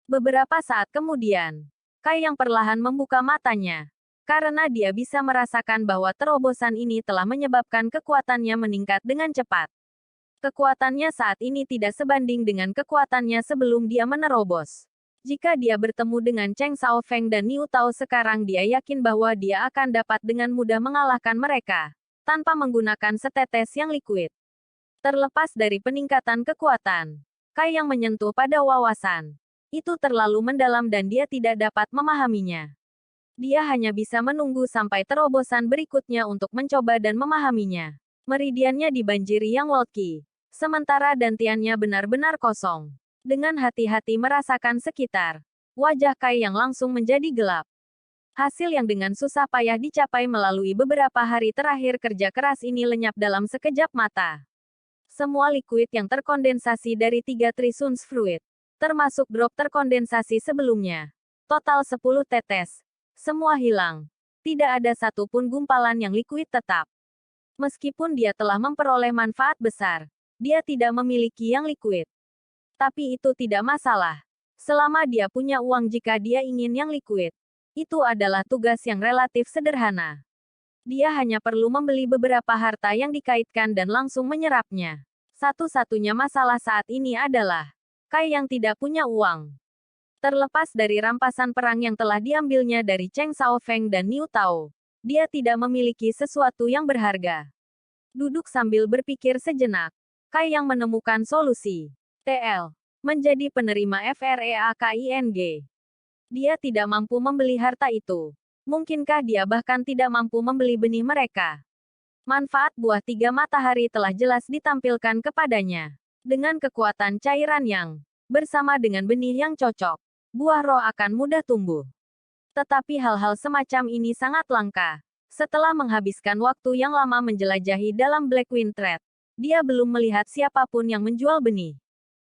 Beberapa saat kemudian, Kai yang perlahan membuka matanya. Karena dia bisa merasakan bahwa terobosan ini telah menyebabkan kekuatannya meningkat dengan cepat. Kekuatannya saat ini tidak sebanding dengan kekuatannya sebelum dia menerobos. Jika dia bertemu dengan Cheng Xiaofeng dan Niu Tao sekarang dia yakin bahwa dia akan dapat dengan mudah mengalahkan mereka, tanpa menggunakan setetes yang likuid. Terlepas dari peningkatan kekuatan, Kai yang menyentuh pada wawasan. Itu terlalu mendalam dan dia tidak dapat memahaminya. Dia hanya bisa menunggu sampai terobosan berikutnya untuk mencoba dan memahaminya. Meridiannya dibanjiri yang world ki, sementara dantiannya benar-benar kosong. Dengan hati-hati merasakan sekitar, wajah Kai yang langsung menjadi gelap. Hasil yang dengan susah payah dicapai melalui beberapa hari terakhir kerja keras ini lenyap dalam sekejap mata. Semua liquid yang terkondensasi dari 3 Trisuns Fruit, termasuk drop terkondensasi sebelumnya. Total 10 tetes. Semua hilang. Tidak ada satupun gumpalan yang likuid tetap. Meskipun dia telah memperoleh manfaat besar, dia tidak memiliki yang likuid. Tapi itu tidak masalah. Selama dia punya uang jika dia ingin yang likuid. Itu adalah tugas yang relatif sederhana. Dia hanya perlu membeli beberapa harta yang dikaitkan dan langsung menyerapnya. Satu-satunya masalah saat ini adalah Kai yang tidak punya uang. Terlepas dari rampasan perang yang telah diambilnya dari Cheng Xiaofeng dan Niu Tao, dia tidak memiliki sesuatu yang berharga. Duduk sambil berpikir sejenak, Kai yang menemukan solusi. TL. Menjadi penerima FREAKING. Dia tidak mampu membeli harta itu. Mungkinkah dia bahkan tidak mampu membeli benih mereka? Manfaat buah 3 matahari telah jelas ditampilkan kepadanya. Dengan kekuatan cairan yang bersama dengan benih yang cocok, buah roh akan mudah tumbuh. Tetapi hal-hal semacam ini sangat langka. Setelah menghabiskan waktu yang lama menjelajahi dalam Blackwind Trade, dia belum melihat siapapun yang menjual benih.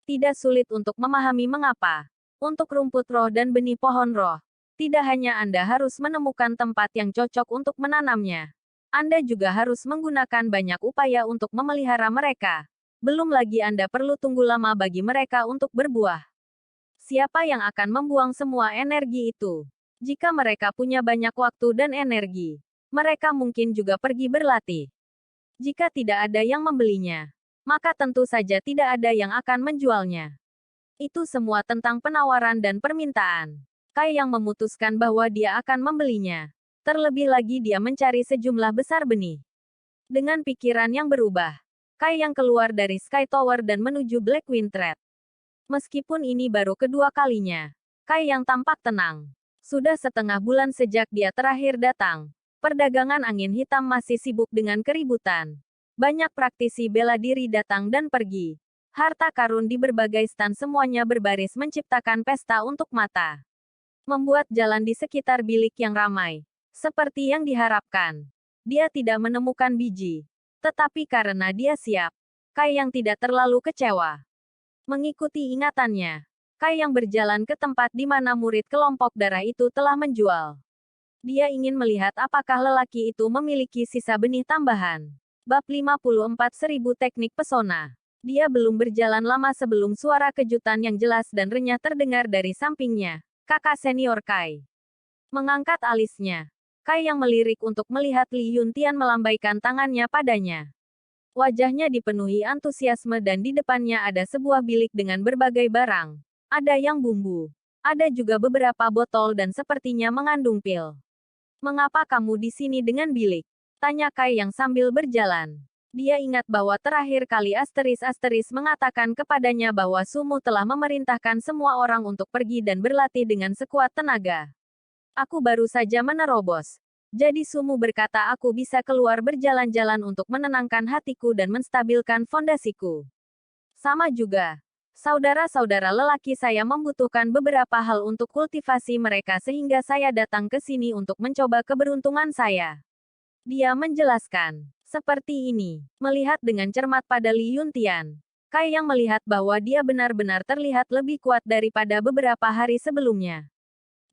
Tidak sulit untuk memahami mengapa. Untuk rumput roh dan benih pohon roh, tidak hanya Anda harus menemukan tempat yang cocok untuk menanamnya. Anda juga harus menggunakan banyak upaya untuk memelihara mereka. Belum lagi Anda perlu tunggu lama bagi mereka untuk berbuah. Siapa yang akan membuang semua energi itu? Jika mereka punya banyak waktu dan energi, mereka mungkin juga pergi berlatih. Jika tidak ada yang membelinya, maka tentu saja tidak ada yang akan menjualnya. Itu semua tentang penawaran dan permintaan. Kai yang memutuskan bahwa dia akan membelinya. Terlebih lagi dia mencari sejumlah besar benih. Dengan pikiran yang berubah, Kai yang keluar dari Sky Tower dan menuju Blackwing Thread. Meskipun ini baru kedua kalinya, Kai yang tampak tenang. Sudah setengah bulan sejak dia terakhir datang. Perdagangan angin hitam masih sibuk dengan keributan. Banyak praktisi bela diri datang dan pergi. Harta karun di berbagai stan semuanya berbaris menciptakan pesta untuk mata. Membuat jalan di sekitar bilik yang ramai. Seperti yang diharapkan. Dia tidak menemukan biji. Tetapi karena dia siap, Kai yang tidak terlalu kecewa. Mengikuti ingatannya, Kai yang berjalan ke tempat di mana murid kelompok darah itu telah menjual. Dia ingin melihat apakah lelaki itu memiliki sisa benih tambahan. Bab 54.000 Teknik Pesona. Dia belum berjalan lama sebelum suara kejutan yang jelas dan renyah terdengar dari sampingnya. Kakak senior Kai mengangkat alisnya. Kai yang melirik untuk melihat Li Yuntian melambaikan tangannya padanya. Wajahnya dipenuhi antusiasme dan di depannya ada sebuah bilik dengan berbagai barang. Ada yang bumbu. Ada juga beberapa botol dan sepertinya mengandung pil. Mengapa kamu di sini dengan bilik? Tanya Kai yang sambil berjalan. Dia ingat bahwa terakhir kali Asteris mengatakan kepadanya bahwa Sumu telah memerintahkan semua orang untuk pergi dan berlatih dengan sekuat tenaga. Aku baru saja menerobos. Jadi Sumu berkata aku bisa keluar berjalan-jalan untuk menenangkan hatiku dan menstabilkan fondasiku. Sama juga. Saudara-saudara lelaki saya membutuhkan beberapa hal untuk kultivasi mereka sehingga saya datang ke sini untuk mencoba keberuntungan saya. Dia menjelaskan. Seperti ini. Melihat dengan cermat pada Li Yuntian. Kai yang melihat bahwa dia benar-benar terlihat lebih kuat daripada beberapa hari sebelumnya.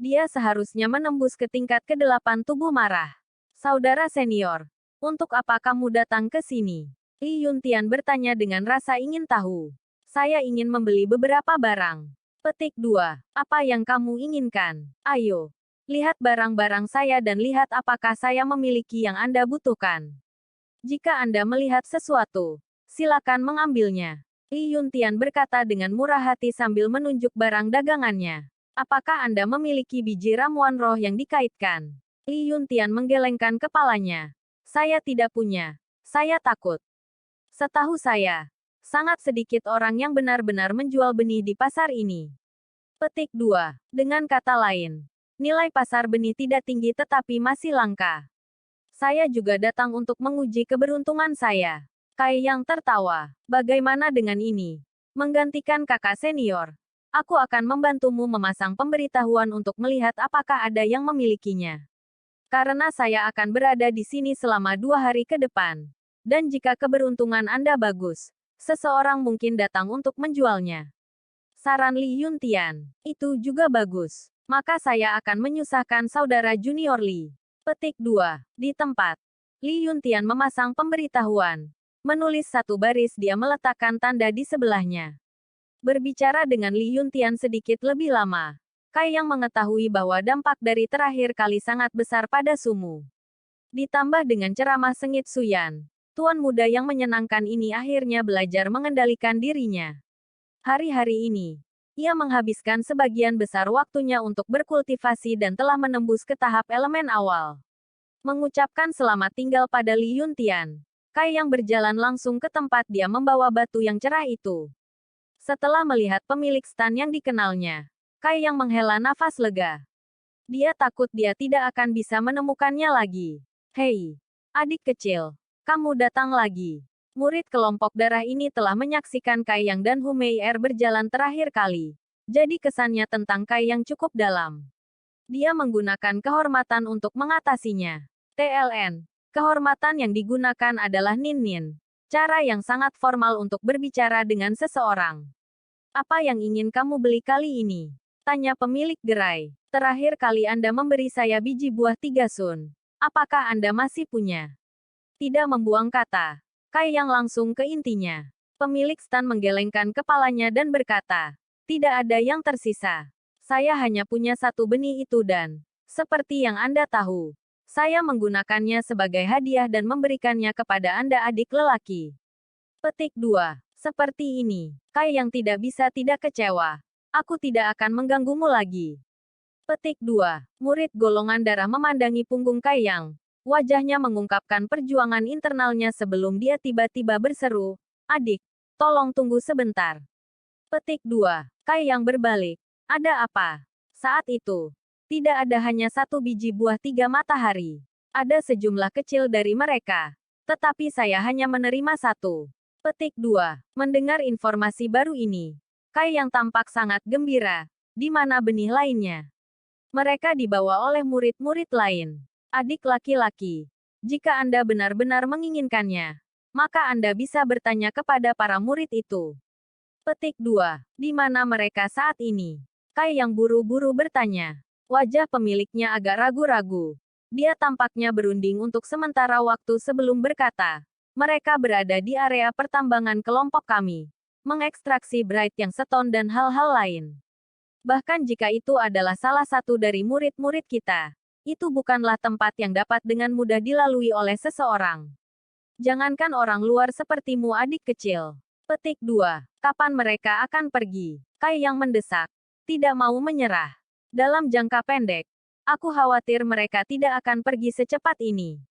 Dia seharusnya menembus ke tingkat ke-8 tubuh marah. Saudara senior, untuk apa kamu datang ke sini? Li Yuntian bertanya dengan rasa ingin tahu. Saya ingin membeli beberapa barang. Petik 2. Apa yang kamu inginkan? Ayo. Lihat barang-barang saya dan lihat apakah saya memiliki yang Anda butuhkan. Jika Anda melihat sesuatu, silakan mengambilnya. Li Yuntian berkata dengan murah hati sambil menunjuk barang dagangannya. Apakah Anda memiliki biji ramuan roh yang dikaitkan? Li Yuntian menggelengkan kepalanya. Saya tidak punya. Saya takut. Setahu saya, sangat sedikit orang yang benar-benar menjual benih di pasar ini. Petik 2. Dengan kata lain, nilai pasar benih tidak tinggi tetapi masih langka. Saya juga datang untuk menguji keberuntungan saya. Kai yang tertawa. Bagaimana dengan ini? Menggantikan kakak senior. Aku akan membantumu memasang pemberitahuan untuk melihat apakah ada yang memilikinya. Karena saya akan berada di sini selama 2 hari ke depan. Dan jika keberuntungan Anda bagus, seseorang mungkin datang untuk menjualnya. Saran Li Yuntian. Itu juga bagus. Maka saya akan menyusahkan saudara junior Li. Petik 2. Di tempat. Li Yuntian memasang pemberitahuan. Menulis satu baris dia meletakkan tanda di sebelahnya. Berbicara dengan Li Yuntian sedikit lebih lama. Kai yang mengetahui bahwa dampak dari terakhir kali sangat besar pada Sumu. Ditambah dengan ceramah sengit Suyan. Tuan muda yang menyenangkan ini akhirnya belajar mengendalikan dirinya. Hari-hari ini, ia menghabiskan sebagian besar waktunya untuk berkultivasi dan telah menembus ke tahap elemen awal. Mengucapkan selamat tinggal pada Li Yuntian, Kai yang berjalan langsung ke tempat dia membawa batu yang cerah itu. Setelah melihat pemilik stan yang dikenalnya, Kai yang menghela nafas lega. Dia takut dia tidak akan bisa menemukannya lagi. Hei, adik kecil, kamu datang lagi. Murid kelompok darah ini telah menyaksikan Kai Yang dan Hu Meier berjalan terakhir kali. Jadi kesannya tentang Kai Yang cukup dalam. Dia menggunakan kehormatan untuk mengatasinya. TLN. Kehormatan yang digunakan adalah Nin-Nin. Cara yang sangat formal untuk berbicara dengan seseorang. Apa yang ingin kamu beli kali ini? Tanya pemilik gerai. Terakhir kali Anda memberi saya biji buah 3 sun. Apakah Anda masih punya? Tidak membuang kata. Kai Yang langsung ke intinya. Pemilik stan menggelengkan kepalanya dan berkata, tidak ada yang tersisa. Saya hanya punya satu benih itu dan, seperti yang Anda tahu, saya menggunakannya sebagai hadiah dan memberikannya kepada Anda adik lelaki. Petik 2. Seperti ini, Kai Yang tidak bisa tidak kecewa. Aku tidak akan mengganggumu lagi. Petik 2. Murid golongan darah memandangi punggung Kai Yang. Wajahnya mengungkapkan perjuangan internalnya sebelum dia tiba-tiba berseru, adik, tolong tunggu sebentar. Petik 2. Kai Yang berbalik. Ada apa? Saat itu, tidak ada hanya satu biji buah 3 matahari. Ada sejumlah kecil dari mereka. Tetapi saya hanya menerima satu. Petik 2. Mendengar informasi baru ini, Kai Yang tampak sangat gembira. Di mana benih lainnya? Mereka dibawa oleh murid-murid lain. Adik laki-laki, jika Anda benar-benar menginginkannya, maka Anda bisa bertanya kepada para murid itu. Petik 2. Di mana mereka saat ini? Kai Yang buru-buru bertanya. Wajah pemiliknya agak ragu-ragu. Dia tampaknya berunding untuk sementara waktu sebelum berkata, mereka berada di area pertambangan kelompok kami, mengekstraksi Bright yang seton dan hal-hal lain. Bahkan jika itu adalah salah satu dari murid-murid kita, itu bukanlah tempat yang dapat dengan mudah dilalui oleh seseorang. Jangankan orang luar sepertimu adik kecil. Petik 2. Kapan mereka akan pergi? Kai Yang mendesak. Tidak mau menyerah. Dalam jangka pendek, aku khawatir mereka tidak akan pergi secepat ini.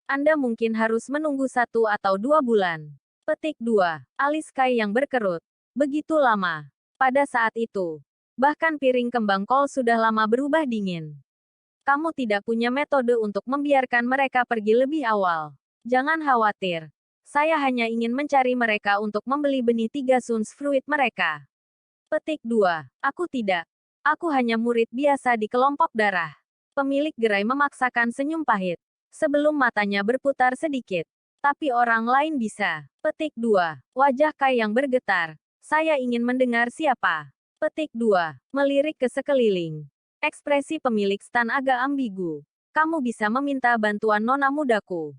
Anda mungkin harus menunggu 1 atau 2 bulan. Petik 2. Alis Kai Yang berkerut. Begitu lama. Pada saat itu, bahkan piring kembang kol sudah lama berubah dingin. Kamu tidak punya metode untuk membiarkan mereka pergi lebih awal. Jangan khawatir. Saya hanya ingin mencari mereka untuk membeli benih 3 suns fruit mereka. Petik 2. Aku tidak. Aku hanya murid biasa di kelompok darah. Pemilik gerai memaksakan senyum pahit. Sebelum matanya berputar sedikit. Tapi orang lain bisa. Petik 2. Wajah Kai Yang bergetar. Saya ingin mendengar siapa. Petik 2. Melirik ke sekeliling. Ekspresi pemilik stan agak ambigu. Kamu bisa meminta bantuan nona mudaku.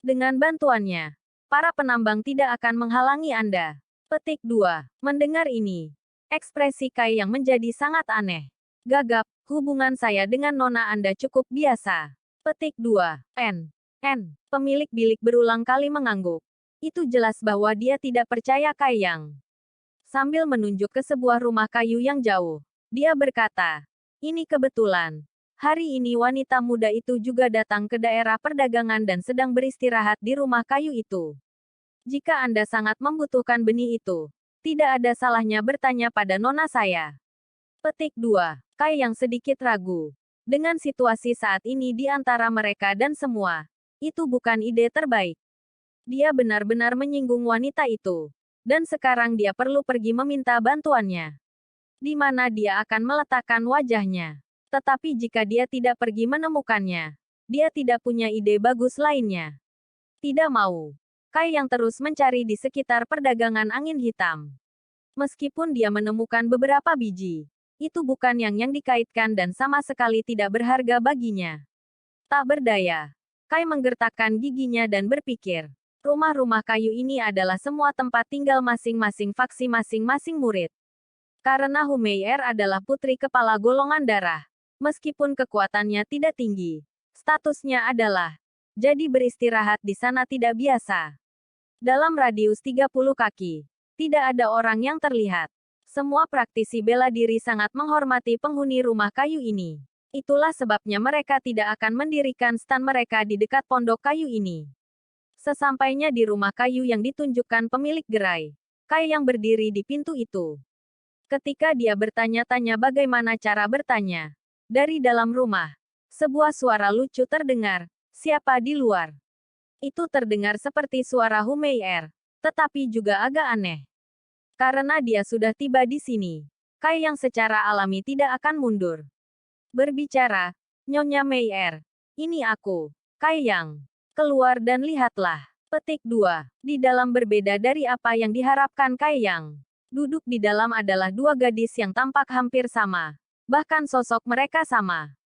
Dengan bantuannya, para penambang tidak akan menghalangi Anda. Petik 2. Mendengar ini, ekspresi Kai Yang menjadi sangat aneh. Gagap, hubungan saya dengan nona Anda cukup biasa. Petik 2. Pemilik bilik berulang kali mengangguk. Itu jelas bahwa dia tidak percaya Kai Yang. Sambil menunjuk ke sebuah rumah kayu yang jauh, dia berkata, ini kebetulan. Hari ini wanita muda itu juga datang ke daerah perdagangan dan sedang beristirahat di rumah kayu itu. Jika Anda sangat membutuhkan benih itu, tidak ada salahnya bertanya pada nona saya. Petik 2. Kai Yang sedikit ragu. Dengan situasi saat ini di antara mereka dan semua, itu bukan ide terbaik. Dia benar-benar menyinggung wanita itu. Dan sekarang dia perlu pergi meminta bantuannya. Di mana dia akan meletakkan wajahnya. Tetapi jika dia tidak pergi menemukannya, dia tidak punya ide bagus lainnya. Tidak mau. Kai Yang terus mencari di sekitar perdagangan angin hitam. Meskipun dia menemukan beberapa biji, itu bukan yang dikaitkan dan sama sekali tidak berharga baginya. Tak berdaya. Kai menggertakkan giginya dan berpikir, rumah-rumah kayu ini adalah semua tempat tinggal masing-masing faksi masing-masing murid. Karena Hu Meier adalah putri kepala golongan darah. Meskipun kekuatannya tidak tinggi, statusnya adalah jadi beristirahat di sana tidak biasa. Dalam radius 30 kaki, tidak ada orang yang terlihat. Semua praktisi bela diri sangat menghormati penghuni rumah kayu ini. Itulah sebabnya mereka tidak akan mendirikan stan mereka di dekat pondok kayu ini. Sesampainya di rumah kayu yang ditunjukkan pemilik gerai, Kai Yang berdiri di pintu itu. Ketika dia bertanya-tanya bagaimana cara bertanya, dari dalam rumah, sebuah suara lucu terdengar, siapa di luar? Itu terdengar seperti suara Hu Meier, tetapi juga agak aneh. Karena dia sudah tiba di sini, Kai Yang secara alami tidak akan mundur. Berbicara, Nyonya Meier, ini aku, Kai Yang. Keluar dan lihatlah. Petik 2. Di dalam berbeda dari apa yang diharapkan Kai Yang. Duduk di dalam adalah 2 gadis yang tampak hampir sama. Bahkan sosok mereka sama.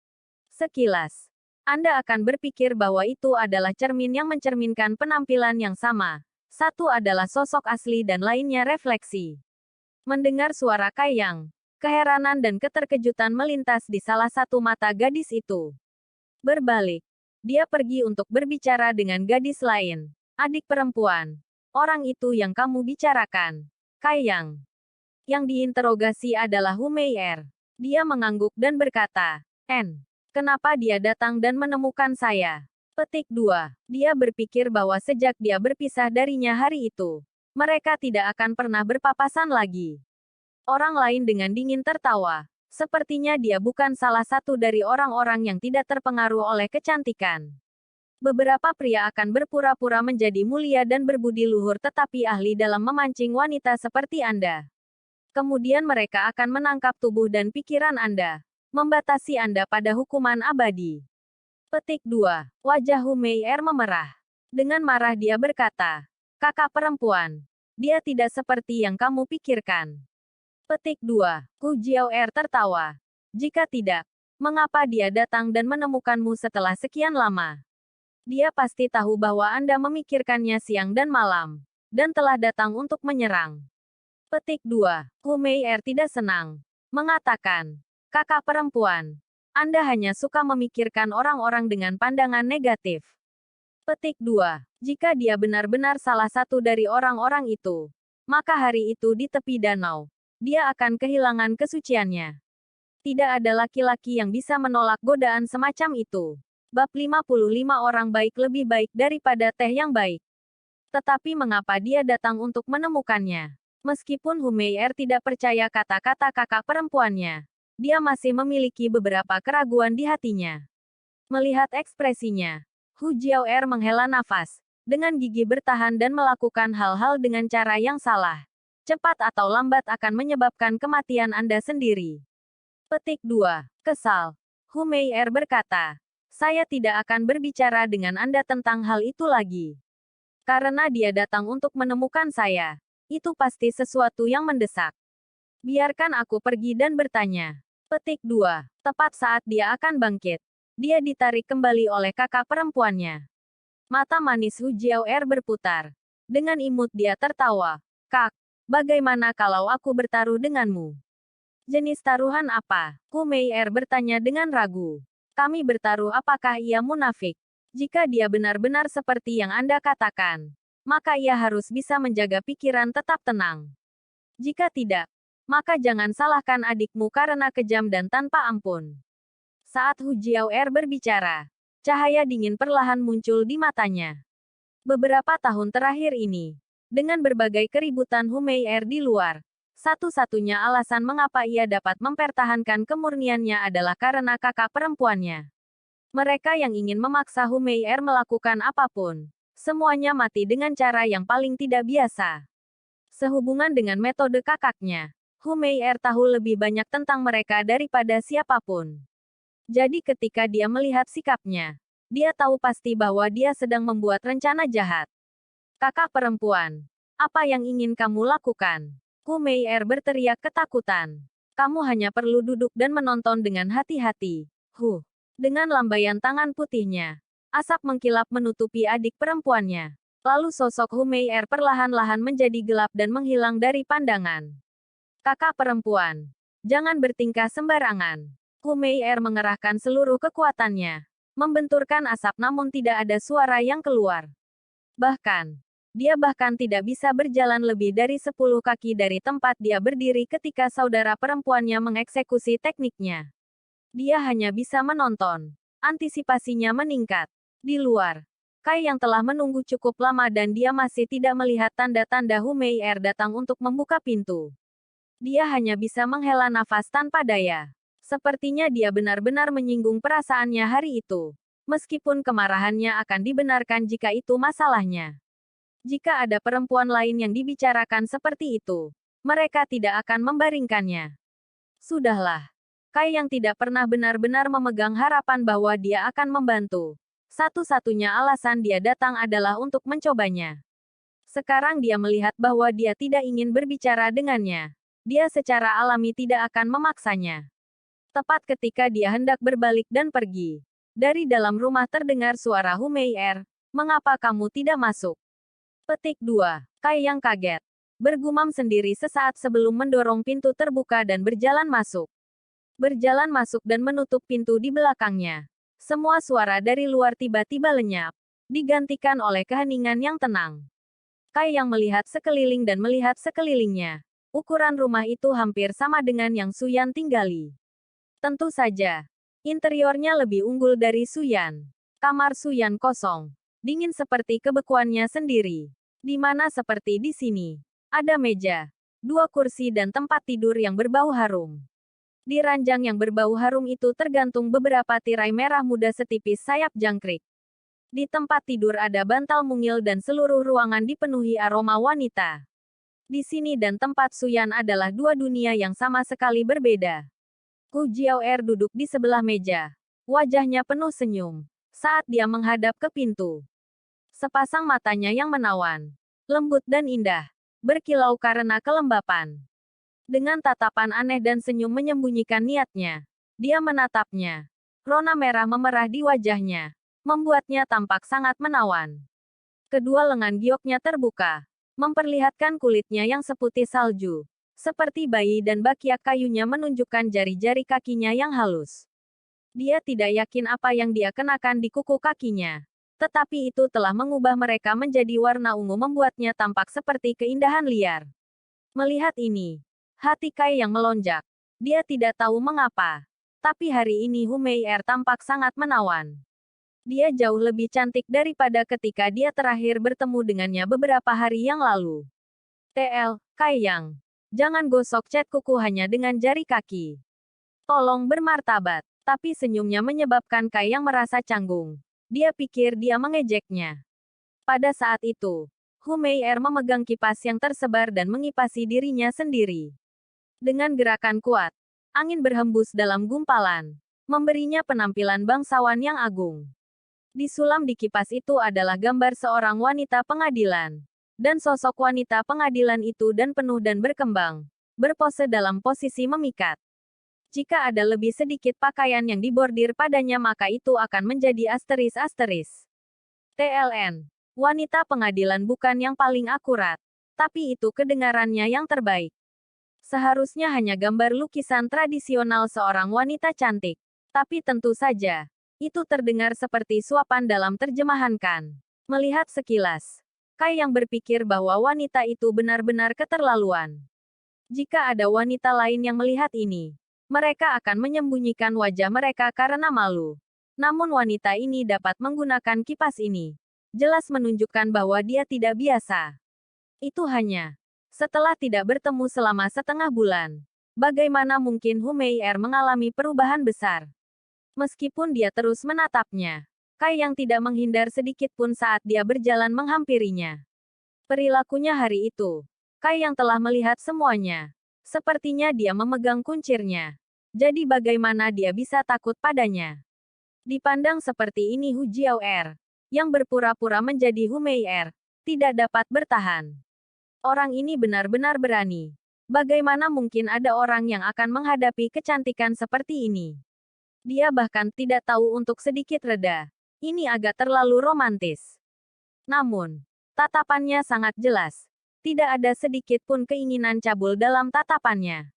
Sekilas, Anda akan berpikir bahwa itu adalah cermin yang mencerminkan penampilan yang sama. Satu adalah sosok asli dan lainnya refleksi. Mendengar suara Kaiyang, keheranan dan keterkejutan melintas di salah satu mata gadis itu. Berbalik, dia pergi untuk berbicara dengan gadis lain. Adik perempuan. Orang itu yang kamu bicarakan. Kaiyang. Yang diinterogasi adalah Humeier. Dia mengangguk dan berkata, Kenapa dia datang dan menemukan saya? Petik 2. Dia berpikir bahwa sejak dia berpisah darinya hari itu, mereka tidak akan pernah berpapasan lagi. Orang lain dengan dingin tertawa. Sepertinya dia bukan salah satu dari orang-orang yang tidak terpengaruh oleh kecantikan. Beberapa pria akan berpura-pura menjadi mulia dan berbudi luhur tetapi ahli dalam memancing wanita seperti Anda. Kemudian mereka akan menangkap tubuh dan pikiran Anda, membatasi Anda pada hukuman abadi. Petik 2. Wajah Humeier memerah. Dengan marah dia berkata, kakak perempuan, dia tidak seperti yang kamu pikirkan. Petik 2. Hu Jiaoer tertawa. Jika tidak, mengapa dia datang dan menemukanmu setelah sekian lama? Dia pasti tahu bahwa Anda memikirkannya siang dan malam, dan telah datang untuk menyerang. Petik 2. Hu Meier tidak senang. Mengatakan, kakak perempuan, Anda hanya suka memikirkan orang-orang dengan pandangan negatif. Petik 2. Jika dia benar-benar salah satu dari orang-orang itu, maka hari itu di tepi danau, dia akan kehilangan kesuciannya. Tidak ada laki-laki yang bisa menolak godaan semacam itu. Bab 55 orang baik lebih baik daripada teh yang baik. Tetapi mengapa dia datang untuk menemukannya? Meskipun Humeier tidak percaya kata-kata kakak perempuannya, dia masih memiliki beberapa keraguan di hatinya. Melihat ekspresinya, Hu Jiaoer menghela nafas, dengan gigi bertahan dan melakukan hal-hal dengan cara yang salah. Cepat atau lambat akan menyebabkan kematian Anda sendiri. Petik 2. Kesal. Humeier berkata, saya tidak akan berbicara dengan Anda tentang hal itu lagi. Karena dia datang untuk menemukan saya. Itu pasti sesuatu yang mendesak. Biarkan aku pergi dan bertanya. Petik 2. Tepat saat dia akan bangkit, dia ditarik kembali oleh kakak perempuannya. Mata manis Hu Jiaoer berputar. Dengan imut dia tertawa. Kak, bagaimana kalau aku bertaruh denganmu? Jenis taruhan apa? Humeier bertanya dengan ragu. Kami bertaruh apakah ia munafik? Jika dia benar-benar seperti yang Anda katakan, maka ia harus bisa menjaga pikiran tetap tenang. Jika tidak, maka jangan salahkan adikmu karena kejam dan tanpa ampun. Saat Hu Jiaoer berbicara, cahaya dingin perlahan muncul di matanya. Beberapa tahun terakhir ini, dengan berbagai keributan Humeier di luar, satu-satunya alasan mengapa ia dapat mempertahankan kemurniannya adalah karena kakak perempuannya. Mereka yang ingin memaksa Humeier melakukan apapun, semuanya mati dengan cara yang paling tidak biasa. Sehubungan dengan metode kakaknya, Humeier tahu lebih banyak tentang mereka daripada siapapun. Jadi ketika dia melihat sikapnya, dia tahu pasti bahwa dia sedang membuat rencana jahat. Kakak perempuan, apa yang ingin kamu lakukan? Humeier berteriak ketakutan. Kamu hanya perlu duduk dan menonton dengan hati-hati. Dengan lambaian tangan putihnya, asap mengkilap menutupi adik perempuannya. Lalu sosok Humeier perlahan-lahan menjadi gelap dan menghilang dari pandangan. Kakak perempuan, jangan bertingkah sembarangan. Humeier mengerahkan seluruh kekuatannya, membenturkan asap namun tidak ada suara yang keluar. Dia bahkan tidak bisa berjalan lebih dari 10 kaki dari tempat dia berdiri ketika saudara perempuannya mengeksekusi tekniknya. Dia hanya bisa menonton. Antisipasinya meningkat. Di luar, Kai yang telah menunggu cukup lama dan dia masih tidak melihat tanda-tanda Humeier datang untuk membuka pintu. Dia hanya bisa menghela nafas tanpa daya. Sepertinya dia benar-benar menyinggung perasaannya hari itu. Meskipun kemarahannya akan dibenarkan jika itu masalahnya. Jika ada perempuan lain yang dibicarakan seperti itu, mereka tidak akan membaringkannya. Sudahlah. Kai yang tidak pernah benar-benar memegang harapan bahwa dia akan membantu. Satu-satunya alasan dia datang adalah untuk mencobanya. Sekarang dia melihat bahwa dia tidak ingin berbicara dengannya. Dia secara alami tidak akan memaksanya. Tepat ketika dia hendak berbalik dan pergi, Dari dalam rumah terdengar suara Hu Mei'er. Mengapa kamu tidak masuk? Petik 2. Kai yang kaget. Bergumam sendiri sesaat sebelum mendorong pintu terbuka dan berjalan masuk. Berjalan masuk dan menutup pintu di belakangnya. Semua suara dari luar tiba-tiba lenyap, digantikan oleh keheningan yang tenang. Kai yang melihat sekeliling dan melihat sekelilingnya. Ukuran rumah itu hampir sama dengan yang Suyan tinggali. Tentu saja, interiornya lebih unggul dari Suyan. Kamar Suyan kosong, dingin seperti kebekuannya sendiri. Di mana seperti di sini, ada meja, 2 kursi dan tempat tidur yang berbau harum. Di ranjang yang berbau harum itu tergantung beberapa tirai merah muda setipis sayap jangkrik. Di tempat tidur ada bantal mungil dan seluruh ruangan dipenuhi aroma wanita. Di sini dan tempat Suyan adalah 2 dunia yang sama sekali berbeda. Hu Jiaoer duduk di sebelah meja. Wajahnya penuh senyum saat dia menghadap ke pintu. Sepasang matanya yang menawan, lembut dan indah, berkilau karena kelembapan. Dengan tatapan aneh dan senyum menyembunyikan niatnya, dia menatapnya. Rona merah memerah di wajahnya, membuatnya tampak sangat menawan. Kedua lengan gioknya terbuka, memperlihatkan kulitnya yang seputih salju. Seperti bayi dan bakiak kayunya menunjukkan jari-jari kakinya yang halus. Dia tidak yakin apa yang dia kenakan di kuku kakinya. Tetapi itu telah mengubah mereka menjadi warna ungu membuatnya tampak seperti keindahan liar. Melihat ini, hati Kai yang melonjak. Dia tidak tahu mengapa. Tapi hari ini Hu Mei'er tampak sangat menawan. Dia jauh lebih cantik daripada ketika dia terakhir bertemu dengannya beberapa hari yang lalu. TL, Kai Yang. Jangan gosok cat kuku hanya dengan jari kaki. Tolong bermartabat. Tapi senyumnya menyebabkan Kai Yang merasa canggung. Dia pikir dia mengejeknya. Pada saat itu, Hu Mei'er memegang kipas yang tersebar dan mengipasi dirinya sendiri. Dengan gerakan kuat, angin berhembus dalam gumpalan, memberinya penampilan bangsawan yang agung. Disulam di kipas itu adalah gambar seorang wanita pengadilan. Dan sosok wanita pengadilan itu dan penuh dan berkembang, berpose dalam posisi memikat. Jika ada lebih sedikit pakaian yang dibordir padanya maka itu akan menjadi asteris-asteris. TLN. Wanita pengadilan bukan yang paling akurat. Tapi itu kedengarannya yang terbaik. Seharusnya hanya gambar lukisan tradisional seorang wanita cantik. Tapi tentu saja, itu terdengar seperti suapan dalam terjemahan kan. Melihat sekilas, Kai yang berpikir bahwa wanita itu benar-benar keterlaluan. Jika ada wanita lain yang melihat ini, mereka akan menyembunyikan wajah mereka karena malu. Namun wanita ini dapat menggunakan kipas ini. Jelas menunjukkan bahwa dia tidak biasa. Itu hanya setelah tidak bertemu selama setengah bulan. Bagaimana mungkin Hu Mei'er mengalami perubahan besar? Meskipun dia terus menatapnya, Kai yang tidak menghindar sedikit pun saat dia berjalan menghampirinya. Perilakunya hari itu, Kai yang telah melihat semuanya. Sepertinya dia memegang kuncirnya. Jadi bagaimana dia bisa takut padanya? Dipandang seperti ini Hu Jiaoer, yang berpura-pura menjadi Hu Mei'er, tidak dapat bertahan. Orang ini benar-benar berani. Bagaimana mungkin ada orang yang akan menghadapi kecantikan seperti ini? Dia bahkan tidak tahu untuk sedikit reda. Ini agak terlalu romantis. Namun, tatapannya sangat jelas. Tidak ada sedikit pun keinginan cabul dalam tatapannya.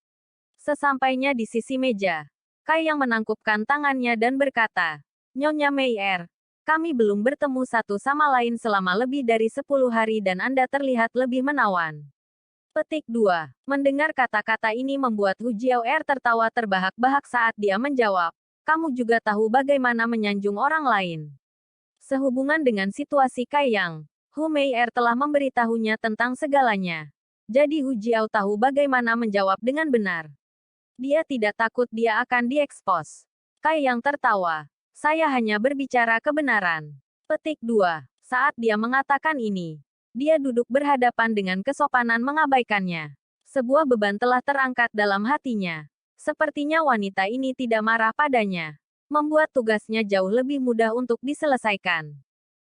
Sesampainya di sisi meja, Kai yang menangkupkan tangannya dan berkata, Nyonya Mei'er, kami belum bertemu satu sama lain selama lebih dari 10 hari dan Anda terlihat lebih menawan. Petik 2. Mendengar kata-kata ini membuat Hu Jiaoer tertawa terbahak-bahak saat dia menjawab, kamu juga tahu bagaimana menyanjung orang lain. Sehubungan dengan situasi Kai Yang, Hu Mei'er telah memberitahunya tentang segalanya. Jadi Hu Jiao tahu bagaimana menjawab dengan benar. Dia tidak takut dia akan diekspos. Kai Yang tertawa. Saya hanya berbicara kebenaran. Petik 2. Saat dia mengatakan ini, dia duduk berhadapan dengan kesopanan mengabaikannya. Sebuah beban telah terangkat dalam hatinya. Sepertinya wanita ini tidak marah padanya. Membuat tugasnya jauh lebih mudah untuk diselesaikan.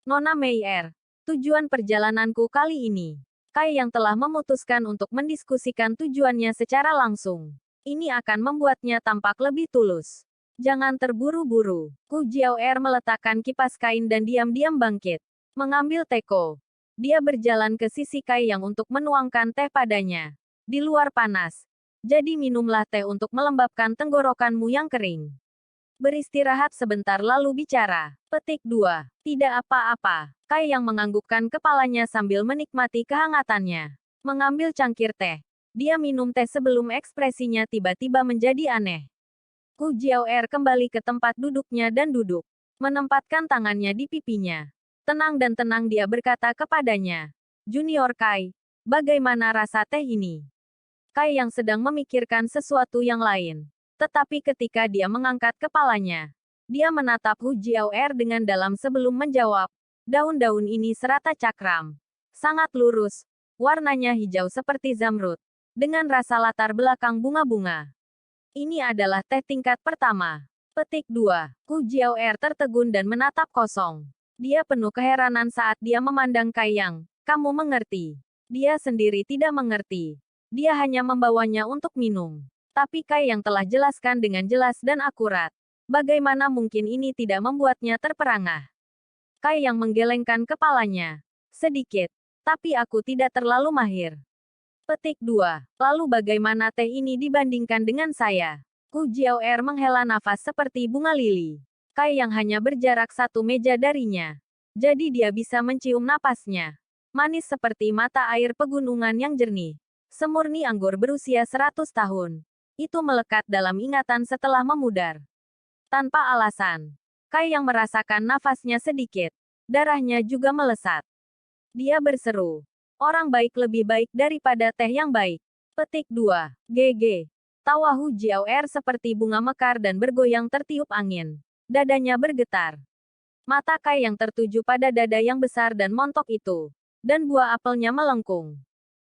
Nona Mei'er, tujuan perjalananku kali ini. Kai yang telah memutuskan untuk mendiskusikan tujuannya secara langsung. Ini akan membuatnya tampak lebih tulus. Jangan terburu-buru. Hu Jiaoer meletakkan kipas kain dan diam-diam bangkit. Mengambil teko. Dia berjalan ke sisi Kai Yang untuk menuangkan teh padanya. Di luar panas. Jadi minumlah teh untuk melembabkan tenggorokanmu yang kering. Beristirahat sebentar lalu bicara. Petik 2. Tidak apa-apa. Kai Yang menganggukkan kepalanya sambil menikmati kehangatannya. Mengambil cangkir teh. Dia minum teh sebelum ekspresinya tiba-tiba menjadi aneh. Hu Jiaoer kembali ke tempat duduknya dan duduk. Menempatkan tangannya di pipinya. Tenang dan tenang dia berkata kepadanya. Junior Kai, bagaimana rasa teh ini? Kai yang sedang memikirkan sesuatu yang lain. Tetapi ketika dia mengangkat kepalanya, dia menatap Hu Jiaoer dengan dalam sebelum menjawab. Daun-daun ini serata cakram. Sangat lurus. Warnanya hijau seperti zamrud. Dengan rasa latar belakang bunga-bunga. Ini adalah teh tingkat pertama. Petik 2. Hu Jiaoer tertegun dan menatap kosong. Dia penuh keheranan saat dia memandang Kai Yang. Kamu mengerti. Dia sendiri tidak mengerti. Dia hanya membawanya untuk minum. Tapi Kai Yang telah jelaskan dengan jelas dan akurat. Bagaimana mungkin ini tidak membuatnya terperangah? Kai Yang menggelengkan kepalanya. Sedikit. Tapi aku tidak terlalu mahir. Petik 2. Lalu bagaimana teh ini dibandingkan dengan saya? Hu Jiaoer menghela nafas seperti bunga lili. Kai Yang hanya berjarak 1 meja darinya. Jadi dia bisa mencium napasnya. Manis seperti mata air pegunungan yang jernih. Semurni anggur berusia 100 tahun. Itu melekat dalam ingatan setelah memudar. Tanpa alasan. Kai Yang merasakan nafasnya sedikit. Darahnya juga melesat. Dia berseru. Orang baik lebih baik daripada teh yang baik. Petik 2. GG. Tawa Hu Jiaoer seperti bunga mekar dan bergoyang tertiup angin. Dadanya bergetar. Mata Kai Yang tertuju pada dada yang besar dan montok itu. Dan buah apelnya melengkung.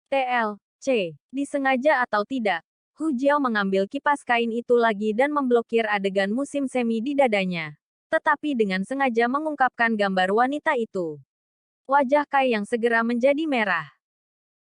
TLC. Disengaja atau tidak, Hu Jiao mengambil kipas kain itu lagi dan memblokir adegan musim semi di dadanya. Tetapi dengan sengaja mengungkapkan gambar wanita itu. Wajah Kai Yang segera menjadi merah.